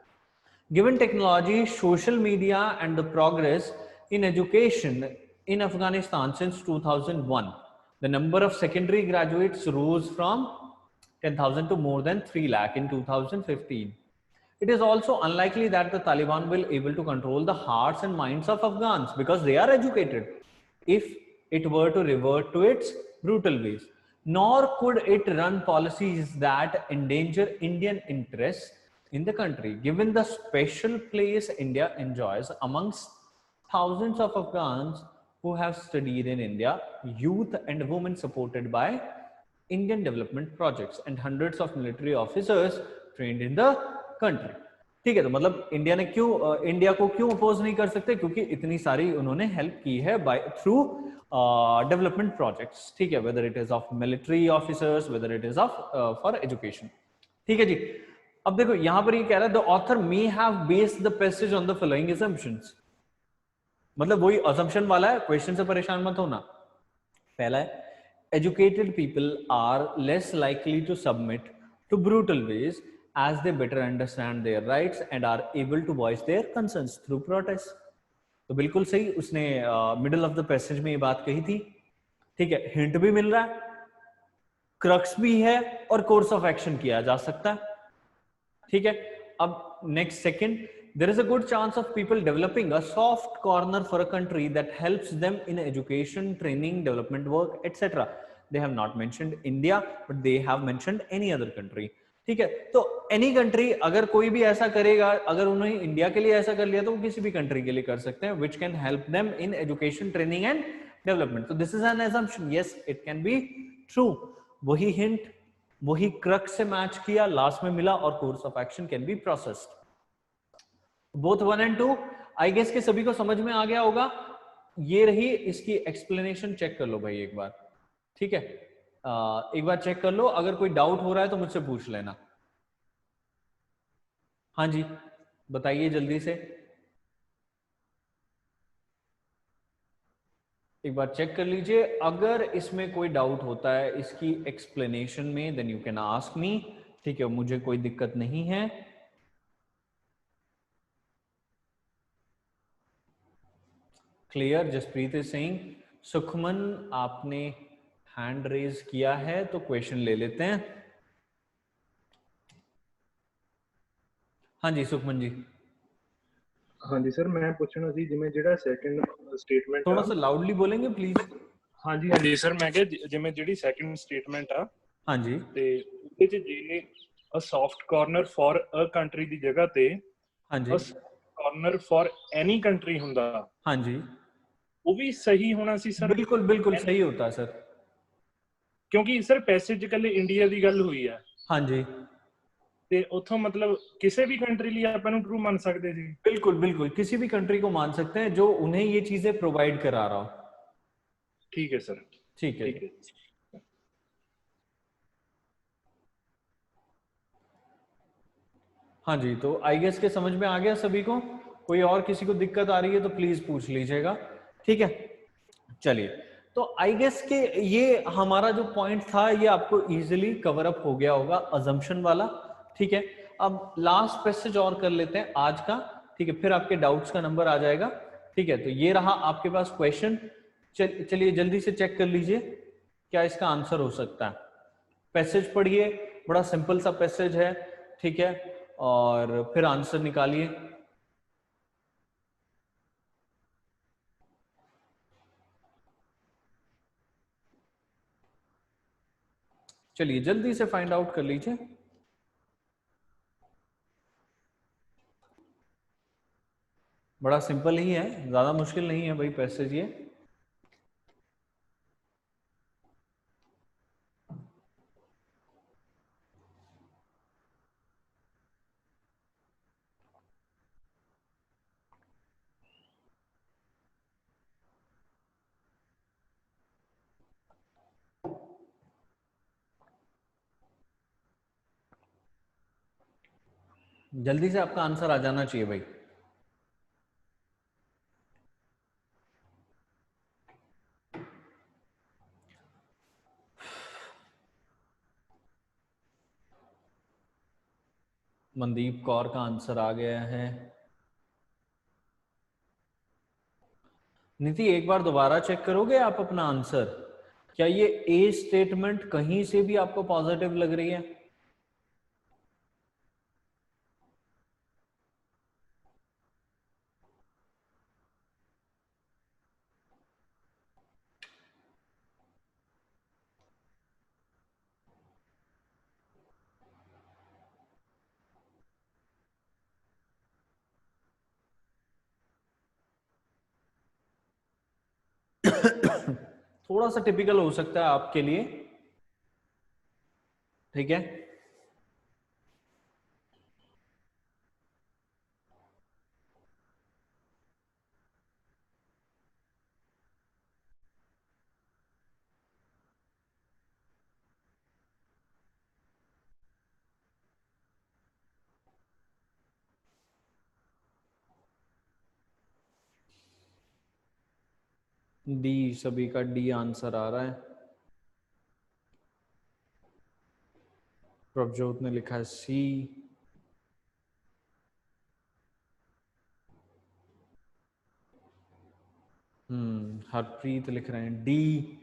Given technology, social media, and the progress in education in Afghanistan since 2001, the number of secondary graduates rose from 10,000 to more than 3 lakh in 2015. It is also unlikely that the Taliban will be able to control the hearts and minds of Afghans because they are educated if it were to revert to its brutal ways. Nor could it run policies that endanger Indian interests in the country, given the special place India enjoys amongst thousands of Afghans who have studied in India, youth and women supported by Indian development projects and hundreds of military officers trained in the country. ठीक है, तो मतलब India को क्यों oppose नहीं कर सकते, क्योंकि इतनी सारी उन्होंने हेल्प की है बाय थ्रू डेवलपमेंट प्रोजेक्ट्स। ठीक है, whether it is of military officers, whether it is of for education. ठीक है जी। अब देखो यहां पर ये कह रहा है the author may have based the passage on the following assumptions. मतलब वही असम्पशन वाला है, क्वेश्चन से परेशान मत होना। पहला है educated people are less likely to submit to brutal ways as they better understand their rights and are able to voice their concerns through protest. तो बिल्कुल सही उसने मिडल ऑफ द पैसेज में ये बात कही थी। ठीक है, हिंट भी मिल रहा है, क्रक्स भी है और कोर्स ऑफ एक्शन किया जा सकता है। ठीक है, अब next second, there is a good chance of people developing a soft corner for a country that helps them in education, training, development work, etc. They have not mentioned India, but they have mentioned any other country. ठीक है, तो any country अगर कोई भी ऐसा करेगा, अगर उन्होंने इंडिया के लिए ऐसा कर लिया तो वो किसी भी कंट्री के लिए कर सकते हैं, which can help them in education, training and development. So this is an assumption. Yes, it can be true. वही हिंट, वही क्रक्स से मैच किया, लास्ट में मिला, और course of action can be processed. Both 1 and 2 I guess के सभी को समझ में आ गया होगा. ये रही इसकी एक्सप्लेनेशन. चेक कर लो भाई एक बार, ठीक है, एक बार चेक कर लो. अगर कोई डाउट हो रहा है तो मुझसे पूछ लेना. हाँ जी, बताइए जल्दी से. एक बार चेक कर लीजिए. अगर इसमें कोई डाउट होता है इसकी एक्सप्लेनेशन में, then you can ask me. ठीक है, मुझे कोई दिक्कत नहीं है. Clear. Jaspreet is saying. Sukhman, आपने हैंड रेज किया है तो क्वेश्चन ले लेते हैं. हाँ जी सुखमन जी. हाँ जी सर, मैं पूछना ਸੀ ਜਿਵੇਂ ਜਿਹੜਾ ਸੈਕੰਡ ਸਟੇਟਮੈਂਟ थोड़ा सा लाउडली बोलेंगे प्लीज. हाँ जी सर, मैं ਕਿਹਾ ਜਿਵੇਂ ਜਿਹੜੀ ਸੈਕੰਡ ਸਟੇਟਮੈਂਟ ਆ, हाँ जी, ਤੇ ਉਹਦੇ ਚ ਜੇ a soft corner for a country ਦੀ ਜਗ੍ਹਾ ਤੇ हाँ जी, ਕਾਰਨਰ ਫॉर ਐਨੀ ਕੰਟਰੀ ਹੁੰਦਾ, हाँ जी, ਉਹ ਵੀ ਸਹੀ ਹੋਣਾ ਸੀ ਸਰ. बिल्कुल बिल्कुल सही होता है सर. ਕਿਉਂਕਿ ਸਰ ਪੈਸੇਜ ਕੱਲੇ ਇੰਡੀਆ ਦੀ ਗੱਲ ਹੋਈ ਆ, हाँ जी, ਤੇ ਉੱਥੋਂ ਮਤਲਬ ਕਿਸੇ ਵੀ ਕੰਟਰੀ ਲਈ ਆਪਾਂ ਨੂੰ ਟਰੂ ਮੰਨ ਸਕਦੇ ਸੀ. बिल्कुल बिल्कुल किसी भी कंट्री को मान सकते हैं जो उन्हें ये चीजें प्रोवाइड करा रहा हो. ठीक है सर. ठीक है. ठीक है. हाँ जी, तो आई गेस के समझ में आ गया सभी को. कोई और किसी को दिक्कत आ रही है तो प्लीज पूछ लीजिएगा. ठीक है, चलिए. तो आई गेस के ये हमारा जो पॉइंट था ये आपको इजीली कवर अप हो गया होगा, अजम्पशन वाला. ठीक है, अब लास्ट पैसेज और कर लेते हैं आज का. ठीक है, फिर आपके डाउट्स का नंबर आ जाएगा. ठीक है, तो ये रहा आपके पास क्वेश्चन. चलिए जल्दी से चेक कर लीजिए क्या इसका आंसर हो सकता है. पैसेज पढ़िए, बड़ा सिंपल सा पैसेज है. ठीक है, और फिर आंसर निकालिए. चलिए जल्दी से फाइंड आउट कर लीजिए. बड़ा सिंपल ही है, ज्यादा मुश्किल नहीं है भाई पैसेज ये. जल्दी से आपका आंसर आ जाना चाहिए भाई. मनदीप कौर का आंसर आ गया है. नीति एक बार दोबारा चेक करोगे आप अपना आंसर. क्या ये ए स्टेटमेंट कहीं से भी आपको पॉजिटिव लग रही है? थोड़ा सा टिपिकल हो सकता है आपके लिए. ठीक है, डी, सभी का डी आंसर आ रहा है. प्रभजोत ने लिखा है सी. हरप्रीत लिख रहे हैं डी.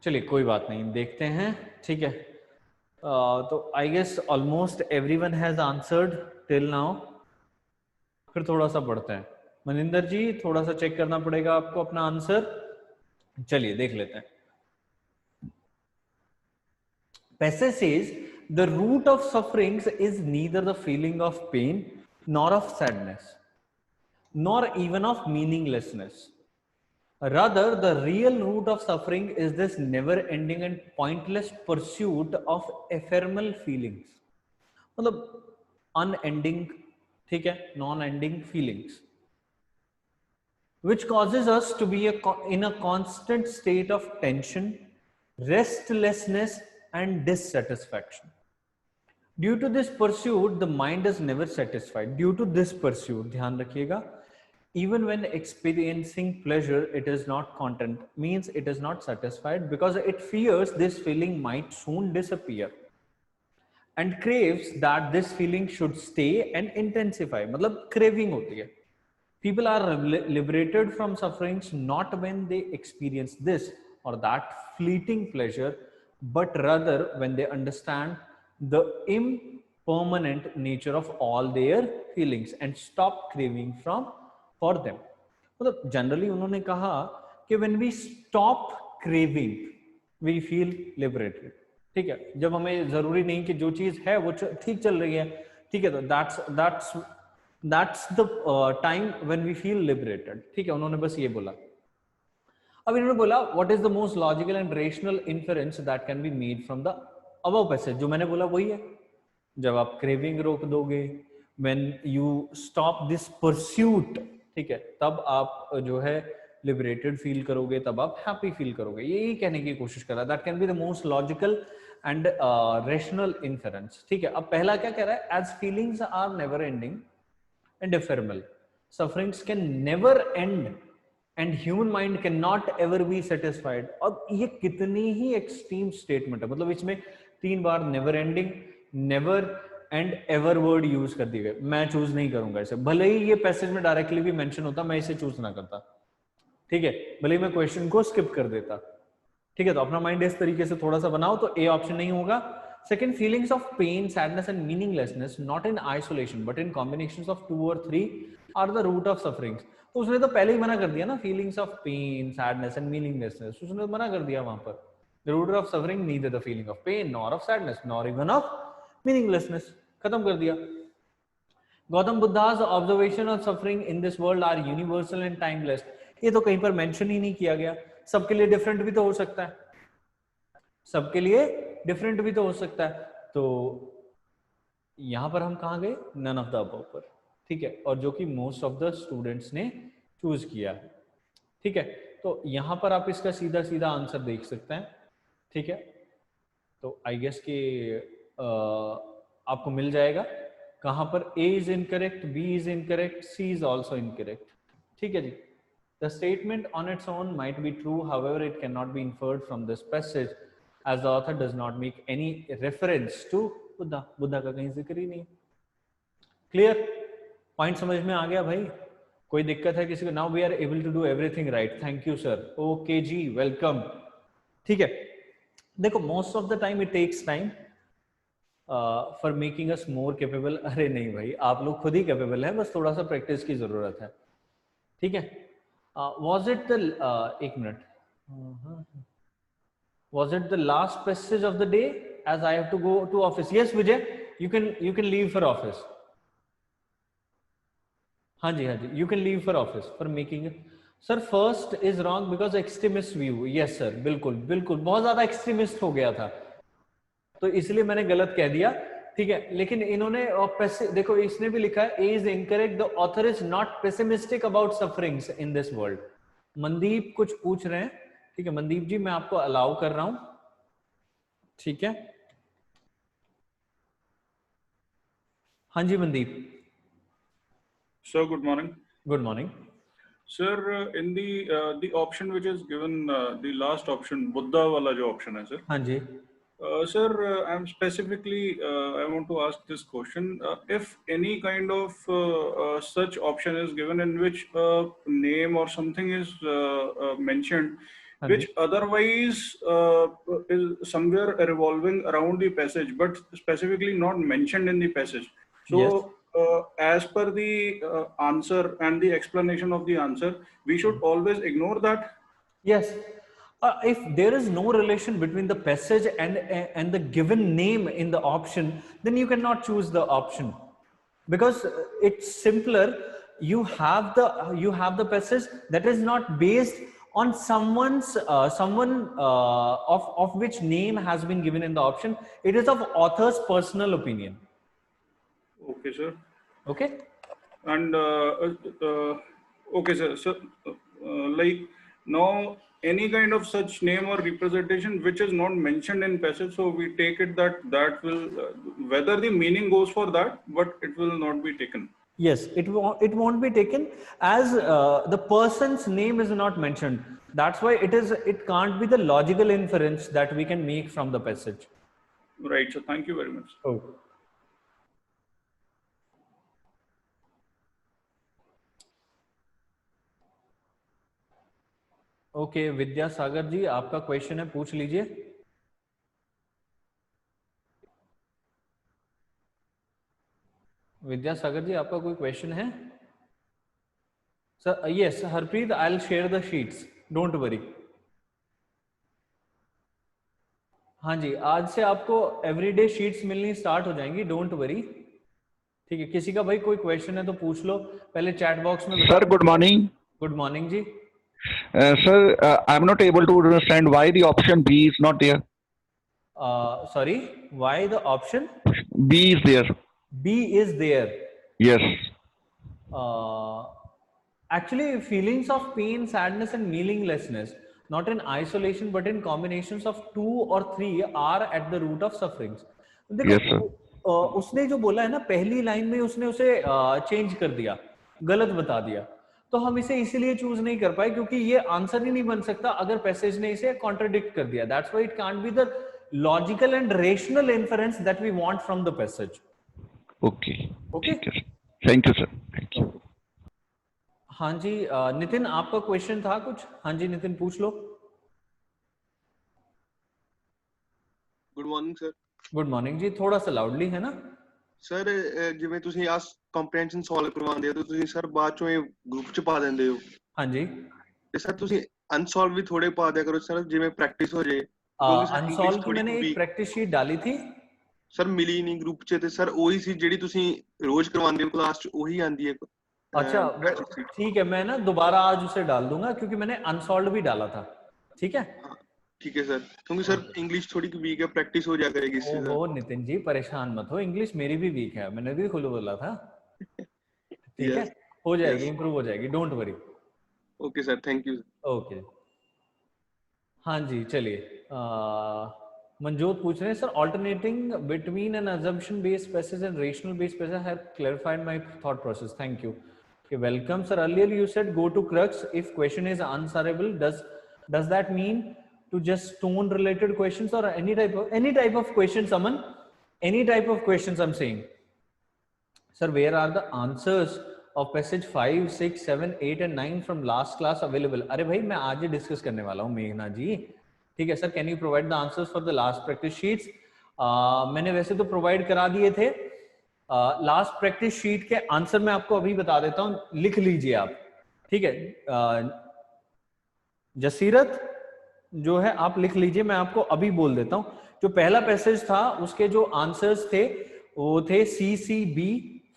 चलिए कोई बात नहीं, देखते हैं. ठीक है, तो I guess almost everyone has answered till now. फिर थोड़ा सा पढ़ते हैं। मनिंदर जी थोड़ा सा चेक करना पड़ेगा आपको अपना आंसर। चलिए देख लेते हैं। Pesce says the root of sufferings is neither the feeling of pain nor of sadness nor even of meaninglessness. Rather, the real root of suffering is this never ending and pointless pursuit of ephemeral feelings. मतलब unending, ठीक है, non-ending feelings, which causes us to be in a constant state of tension, restlessness, and dissatisfaction. Due to this pursuit, the mind is never satisfied. Due to this pursuit, ध्यान रखिएगा, even when experiencing pleasure, it is not content, means it is not satisfied because it fears this feeling might soon disappear and craves that this feeling should stay and intensify. मतलब craving होती है. People are liberated from sufferings not when they experience this or that fleeting pleasure, but rather when they understand the impermanent nature of all their feelings and stop craving for them. मतलब generally उन्होंने कहा कि when we stop craving we feel liberated. ठीक है, जब हमें जरूरी नहीं कि जो चीज है वो ठीक चल रही है, ठीक है, तो that's the time when we feel liberated. ठीक है, उन्होंने बस ये बोला. अब इन्होंने बोला what is the most logical and rational inference that can be made from the above passage. जो मैंने बोला वही है. जब आप क्रेविंग रोक दोगे, when you stop this pursuit, ठीक है, तब आप जो है liberated feel करोगे, तब आप happy feel करोगे. यही कहने की कोशिश कर रहा है. That can be the most logical and rational inference. ठीक है, अब पहला क्या कह रहा है? As feelings are never ending and ephemeral, sufferings can never end and human mind cannot ever be satisfied. अब ये कितनी ही extreme statement है. मतलब इसमें 3 बार never ending, never and ever word use कर दिए गए. मैं चूज नहीं करूंगा इसे, भले ही ये पैसेज में डायरेक्टली भी मेंशन होता, मैं इसे चूज ना करता. ठीक है, भले ही मैं क्वेश्चन को स्किप कर देता. ठीक है, तो अपना माइंड इस तरीके से थोड़ा सा बनाओ तो ए ऑप्शन नहीं होगा. Second, feelings of pain, sadness and meaninglessness not in isolation but in combinations of 2 or 3 are the root of sufferings. तो उसने तो पहले ही मना कर दिया ना, feelings of pain, sadness and meaninglessness, उसने तो मना कर दिया वहां पर. The root of suffering neither the feeling of pain nor of sadness nor even of meaninglessness. खत्म कर दिया. Gautam Buddha's observation of suffering in this world are universal and timeless. ये तो कहीं पर मेंशन ही नहीं किया गया. सबके लिए डिफरेंट भी तो हो सकता है, सबके लिए डिफरेंट भी तो हो सकता है. तो यहां पर हम कहां गए? नन ऑफ द अबव पर. ठीक है, और जो कि मोस्ट ऑफ द स्टूडेंट्स ने चूज किया है. ठीक है, तो यहां पर आप इसका सीधा सीधा आंसर देख सकते हैं. ठीक है, तो आई गेस कि आपको मिल जाएगा. कहां पर? A is incorrect, B is incorrect, C is also incorrect. ठीक है जी. The statement on its own might be true, however, it cannot be inferred from this passage as the author does not make any reference to Buddha. Buddha का कहीं जिक्र ही नहीं. Clear? Point समझ में आ गया भाई? कोई दिक्कत है किसी को? Now we are able to do everything right. Thank you sir. Okay जी, वेलकम. ठीक है, देखो most of the time it takes time for making us more capable. अरे नहीं भाई, आप लोग खुद ही कैपेबल हैं, बस थोड़ा सा प्रैक्टिस की जरूरत है. ठीक है. Was it the एक minute, was it the last passage of the day as I have to go to office? Yes Vijay, you can leave for office. हाँ जी, you can leave for office for making it. Sir, first is wrong because extremist view. Yes sir, बिल्कुल बिल्कुल, बहुत ज्यादा extremist हो गया था तो इसलिए मैंने गलत कह दिया. ठीक है, लेकिन इन्होंने देखो इसने भी लिखा है A is incorrect, the author is not pessimistic about sufferings in this world. Mandeep कुछ पूछ रहे हैं. ठीक है मनदीप जी, मैं आपको अलाउ कर रहा हूं. ठीक है, हाँ जी Mandeep. Sir, good morning. Good morning. Sir, in the option which is given, the last option, Buddha wala jo option hai sir. हाँ जी. Sir, I'm specifically, I want to ask this question. If any kind of such option is given in which a name or something is mentioned which otherwise is somewhere revolving around the passage, but specifically not mentioned in the passage. So, Yes. As per the answer and the explanation of the answer, we should always ignore that. Yes. If there is no relation between the passage and the given name in the option, then you cannot choose the option, because it's simpler. You have the passage that is not based on someone's of which name has been given in the option. It is of author's personal opinion. Okay, sir. Okay. And okay, sir. So, like now, any kind of such name or representation which is not mentioned in passage, so we take it that will whether the meaning goes for that, but it will not be taken. Yes, it won't be taken, as the person's name is not mentioned. That's why it can't be the logical inference that we can make from the passage. Right. So, thank you very much. Oh. Okay, Vidyasagar ji आपका question है, पूछ लीजिए। विद्यासागर जी आपका कोई question है? Sir yes Harpreet, I will share the sheets, don't worry. हाँ जी, आज से आपको एवरीडे शीट्स मिलनी स्टार्ट हो जाएंगी, डोंट वरी। ठीक है, किसी का भाई कोई क्वेश्चन है तो पूछ लो, पहले चैट बॉक्स में। Sir good morning. Good morning जी। Sir, I'm not able to understand why the option B is not there. Sorry, why the option B is there? B is there. Yes. Actually, feelings of pain, sadness, and meaninglessness, not in isolation but in combinations of 2 or 3, are at the root of sufferings. देखो, Yes, sir. उसने जो बोला है ना पहली line में, उसने उसे चेंज कर दिया, गलत बता दिया, तो हम इसे इसीलिए चूज नहीं कर पाए क्योंकि ये आंसर ही नहीं बन सकता अगर पैसेज ने इसे कॉन्ट्रडिक्ट कर दिया। That's why it can't be the logical and rational inference that we want from the passage. Okay okay, thank you sir, thank you. हाँ जी, नितिन आपका क्वेश्चन था कुछ? हाँ जी नितिन पूछ लो। Good morning sir. Good morning जी, थोड़ा सा लाउडली है ना सर। ਜਿਵੇਂ ਤੁਸੀਂ ਆ ਕੰਪਰੀਹੈਂਸ਼ਨ ਸੋਲਵ ਕਰਵਾਉਂਦੇ ਹੋ ਤਾਂ ਤੁਸੀਂ ਸਰ ਬਾਅਦ ਚੋਂ ਇਹ ਗਰੁੱਪ ਚ ਪਾ ਦਿੰਦੇ ਹੋ। हाँ जी, ਤੇ ਸਰ ਤੁਸੀਂ ਅਨਸੋਲਵ ਵੀ ਥੋੜੇ ਪਾ ਦਿਆ ਕਰੋ ਸਰ, ਜਿਵੇਂ ਪ੍ਰੈਕਟਿਸ ਹੋ ਜੇ। अनसॉल्व की मैंने एक प्रैक्टिस शीट डाली थी ਸਰ, ਮਿਲੀ ਨਹੀਂ ਗਰੁੱਪ ਚ, ਤੇ ਸਰ ਉਹੀ ਸੀ ਜਿਹੜੀ ਤੁਸੀਂ ਰੋਜ਼ ਕਰਵਾਉਂਦੇ ਹੋ ਕਲਾਸ ਚ, ਉਹੀ ਆਂਦੀ ਹੈ। अच्छा ठीक है, मैं ना दोबारा आज उसे डाल दूंगा क्योंकि मैंने अनसॉल्व भी डाला था। ठीक है, ठीक है सर, क्योंकि सर इंग्लिश थोड़ी वीक है, प्रैक्टिस हो जाया करेगी इससे। ओहो नितिन जी परेशान मत हो, इंग्लिश मेरी भी वीक है, मैंने भी खुद बोला था। ठीक है, हो जाएगी, इंप्रूव हो जाएगी, don't worry. Okay sir, thank you. Okay, हाँ जी चलिए। मंजोत पूछ रहे हैं sir, alternating between an assumption based passage and rational based passage have clarified my thought process, thank you। Okay, welcome sir। Earlier you said go to crux if question is answerable. Does that mean to just stone related questions or any type of questions, Aman? Any type of questions I'm saying। Sir, where are the answers of passage 5, 6, 7, 8 and 9 from last class available? अरे भाई मैं आज ही discuss करने वाला हूँ मेघना जी। ठीक है sir, can you provide the answers for the last practice sheets? मैंने वैसे तो प्रोवाइड करा दिए थे। लास्ट प्रैक्टिस शीट के आंसर मैं आपको अभी बता देता हूँ, लिख लीजिए आप। ठीक है, जसीरत जो है आप लिख लीजिए, मैं आपको अभी बोल देता हूँ। जो पहला पैसेज था उसके जो आंसर्स थे वो थे सी सी बी,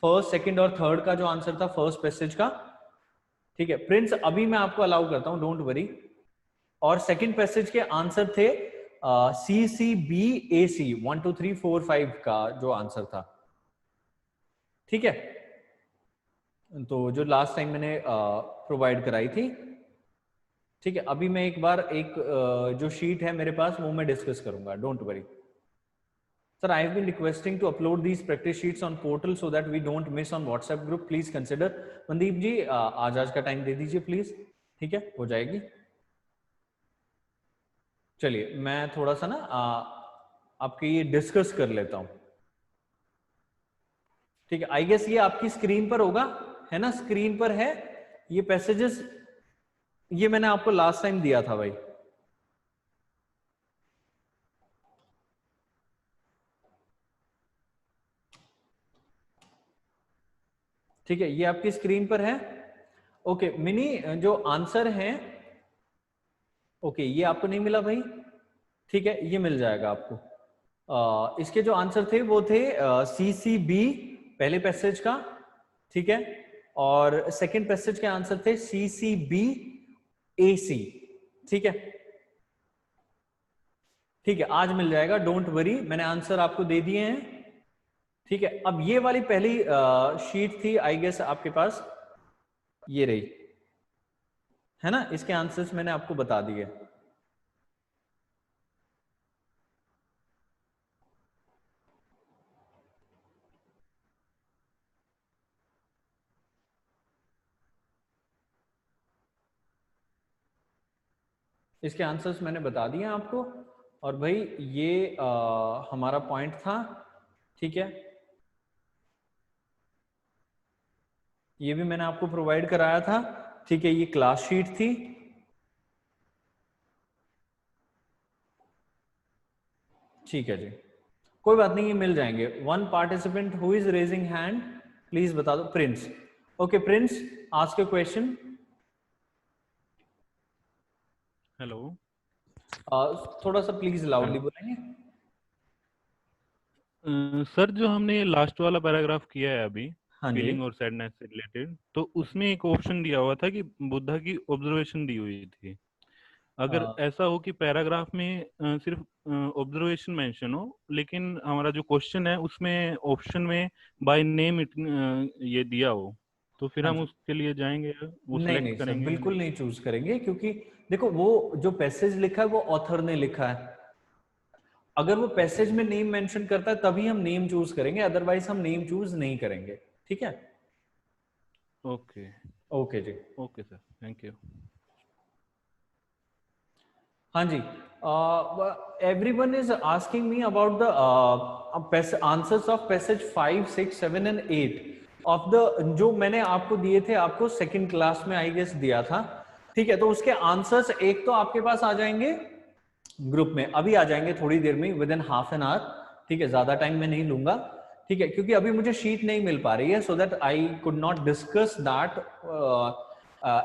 फर्स्ट, सेकंड और थर्ड का जो आंसर था फर्स्ट पैसेज का। ठीक है प्रिंस, अभी मैं आपको अलाउ करता हूँ, डोंट वरी। और सेकंड पैसेज के आंसर थे सी सी बी ए सी, 1 2 3 4 5 का जो आंसर था। ठीक है, तो जो लास्ट टाइम मैंने प्रोवाइड कराई थी। ठीक है, अभी मैं एक बार जो शीट है मेरे पास वो मैं डिस्कस करूंगा, don't worry. Sir, I have been requesting to upload these practice sheets on portal so that we don't miss on WhatsApp group. Please consider। Mandeep ji आज का टाइम दे दीजिए प्लीज। ठीक है, हो जाएगी। चलिए मैं थोड़ा सा ना आपके ये डिस्कस कर लेता हूं। ठीक है, आई गेस ये आपकी स्क्रीन पर होगा, है ना? स्क्रीन पर है ये पैसेजेस, ये मैंने आपको लास्ट टाइम दिया था भाई। ठीक है, ये आपकी स्क्रीन पर है। ओके मिनी, जो आंसर है, ओके ये आपको नहीं मिला भाई, ठीक है ये मिल जाएगा आपको। इसके जो आंसर थे वो थे CCB पहले पैसेज का, ठीक है, और सेकंड पैसेज के आंसर थे CCB AC, ठीक है। ठीक है आज मिल जाएगा, डोंट वरी, मैंने आंसर आपको दे दिए हैं, ठीक है। अब ये वाली पहली शीट थी आई गेस आपके पास, ये रही है ना, इसके आंसर्स मैंने आपको बता दिए। इसके आंसर्स मैंने बता दिए आपको, और भाई ये हमारा पॉइंट था, ठीक है, ये भी मैंने आपको प्रोवाइड कराया था, ठीक है, ये क्लास शीट थी, ठीक है जी, कोई बात नहीं, ये मिल जाएंगे। One participant who is raising hand, please बता दो। Prince, okay Prince, ask your question. Hello थोड़ा सा प्लीज लाउडली बोलेंगे। सर, जो हमने लास्ट वाला पैराग्राफ किया है अभी, हाँ जी, फीलिंग और सैडनेस से रिलेटेड, तो उसमें एक ऑप्शन दिया हुआ था कि बुद्धा की ऑब्जर्वेशन दी हुई थी। अगर ऐसा हो कि पैराग्राफ में सिर्फ ऑब्जर्वेशन मेंशन हो, लेकिन हमारा जो क्वेश्चन है उसमें ऑप्शन में बाय नेम ये दिया हो, तो फिर हाँ हम जी। उसके लिए जाएंगे, वो नहीं सिलेक्ट नहीं सर, करेंगे। बिल्कुल नहीं चूज करेंगे, क्योंकि देखो वो जो पैसेज लिखा है वो ऑथर ने लिखा है, अगर वो पैसेज में नेम मेंशन करता है तभी हम नेम चूज करेंगे, अदरवाइज हम नेम चूज नहीं करेंगे, ठीक है। ओके ओके जी, ओके सर, थैंक यू। हाँ जी, everyone is asking me about the answers of passage 5, 6, 7 and 8 of the, जो मैंने आपको दिए थे, आपको सेकंड क्लास में आई गेस दिया था, ठीक है। तो उसके आंसर्स एक तो आपके पास आ जाएंगे ग्रुप में, अभी आ जाएंगे थोड़ी देर में, with in half an hour, ठीक है, ज्यादा टाइम मैं नहीं लूंगा, ठीक है, क्योंकि अभी मुझे शीट नहीं मिल पा रही है, so that I could not discuss that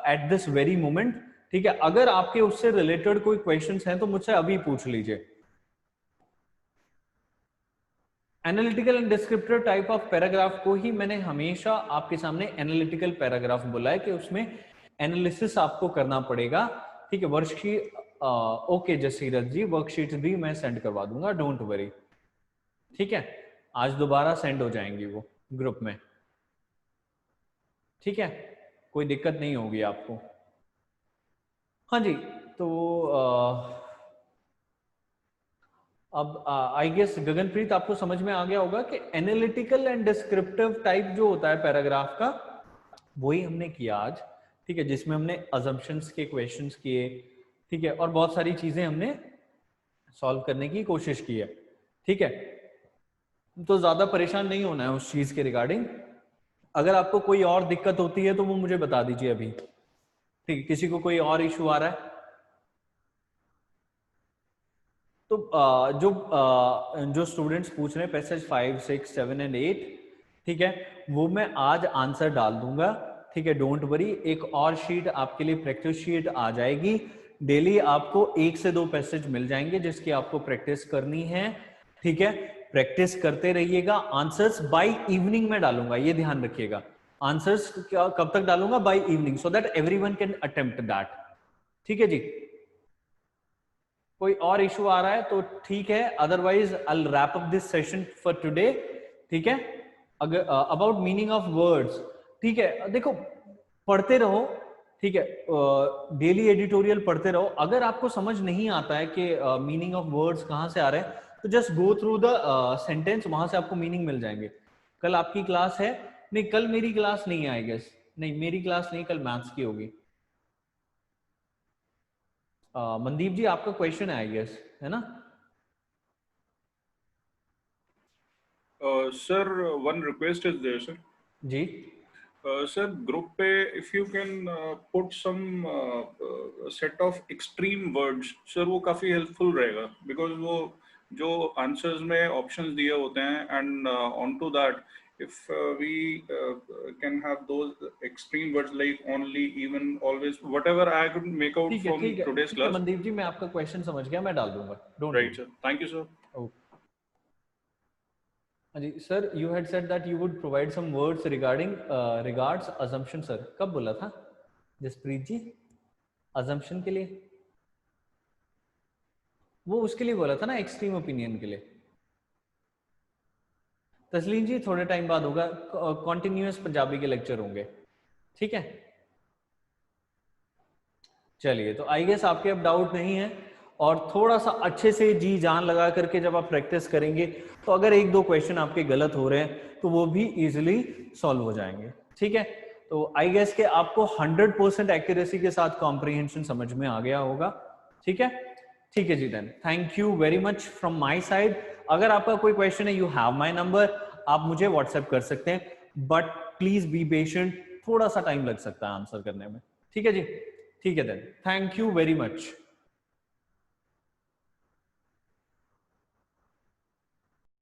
at this very moment, ठीक है। अगर आपके उससे रिलेटेड कोई क्वेश्चंस हैं तो मुझसे अभी पूछ लीजिए। Analytical and descriptive type of paragraph को ही मैंने हमेशा आपके सामने एनालिटिकल पैराग्राफ बोला है, कि उसमें एनालिसिस आपको करना पड़ेगा, ठीक है। वर्कशीट, ओके जसीरत जी, वर्कशीट भी मैं सेंड करवा दूंगा, डोंट वरी, ठीक है, आज दोबारा सेंड हो जाएंगी वो ग्रुप में, ठीक है, कोई दिक्कत नहीं होगी आपको। हाँ जी, तो अब आई गेस गगनप्रीत आपको समझ में आ गया होगा कि एनालिटिकल एंड डिस्क्रिप्टिव टाइप जो होता है पैराग्राफ का, वही हमने किया आज, ठीक है, जिसमें हमने अजम्पशंस के क्वेश्चंस किए, ठीक है, और बहुत सारी चीजें हमने सॉल्व करने की कोशिश की है, ठीक है। तो ज्यादा परेशान नहीं होना है उस चीज के रिगार्डिंग। अगर आपको कोई और दिक्कत होती है तो वो मुझे बता दीजिए अभी, ठीक है, किसी को कोई और इशू आ रहा है तो जो स्टूडेंट्स पूछ रहे हैं पैसेज 5, 6, 7 एंड 8, ठीक है, वो मैं आज आंसर डाल दूंगा, ठीक है, डोंट वरी। एक और शीट आपके लिए प्रैक्टिस शीट आ जाएगी, डेली आपको 1 से 2 पैसेज मिल जाएंगे जिसकी आपको प्रैक्टिस करनी है, ठीक है, प्रैक्टिस करते रहिएगा। आंसर्स बाय इवनिंग में डालूंगा, ये ध्यान रखिएगा, आंसर्स कब तक डालूंगा, by evening, so that everyone can attempt that, ठीक है जी। कोई और इशू आ रहा है तो ठीक है, otherwise I will wrap up this session for today, ठीक है। अगर अबाउट मीनिंग ऑफ वर्ड्स, ठीक है, देखो पढ़ते रहो, ठीक है, डेली एडिटोरियल पढ़ते रहो। अगर आपको समझ नहीं आता है कि मीनिंग ऑफ वर्ड्स कहाँ से आ रहे हैं, तो just go through the sentence, वहां से आपको मीनिंग मिल जाएंगे। कल आपकी क्लास है, नहीं कल मेरी क्लास नहीं है आई गेस, नहीं मेरी क्लास नहीं, कल मैथ्स की होगी। मनदीप जी आपका क्वेश्चन है आई गेस, है ना? Sir, one request is there, sir. Ji Sir, group पे if you can put some set of extreme words, sir, वो काफी helpful रहेगा, because वो जो answers में options दिए होते हैं, and onto that if we can have those extreme words like only, even, always, whatever I could make out from today's class. Mandeep जी, मैं आपका क्वेश्चन समझ गया, मैं डाल दूंगा. Don't Right, sir. Thank you, sir. जी sir, you had said that you would provide some words regarding regards assumption. sir कब बोला था जसप्रीत जी? assumption के लिए वो उसके लिए बोला था ना, एक्सट्रीम ओपिनियन के लिए. तस्लीम जी थोड़े टाइम बाद होगा, कॉन्टिन्यूअस पंजाबी के लेक्चर होंगे, ठीक है? चलिए, तो आई गेस आपके अब डाउट नहीं है, और थोड़ा सा अच्छे से जी जान लगा करके जब आप प्रैक्टिस करेंगे तो अगर एक दो क्वेश्चन आपके गलत हो रहे हैं तो वो भी इजीली सॉल्व हो जाएंगे, ठीक है? तो आई गेस के आपको 100% एक्यूरेसी के साथ कॉम्प्रिहेंशन समझ में आ गया होगा, ठीक है? ठीक है जी, then thank you very much from my side. अगर आपका कोई क्वेश्चन है, यू हैव माय नंबर, आप मुझे व्हाट्सएप कर सकते हैं, बट प्लीज बी पेशेंट, थोड़ा सा टाइम लग सकता है आंसर करने में, ठीक है जी? ठीक है then, thank you very much.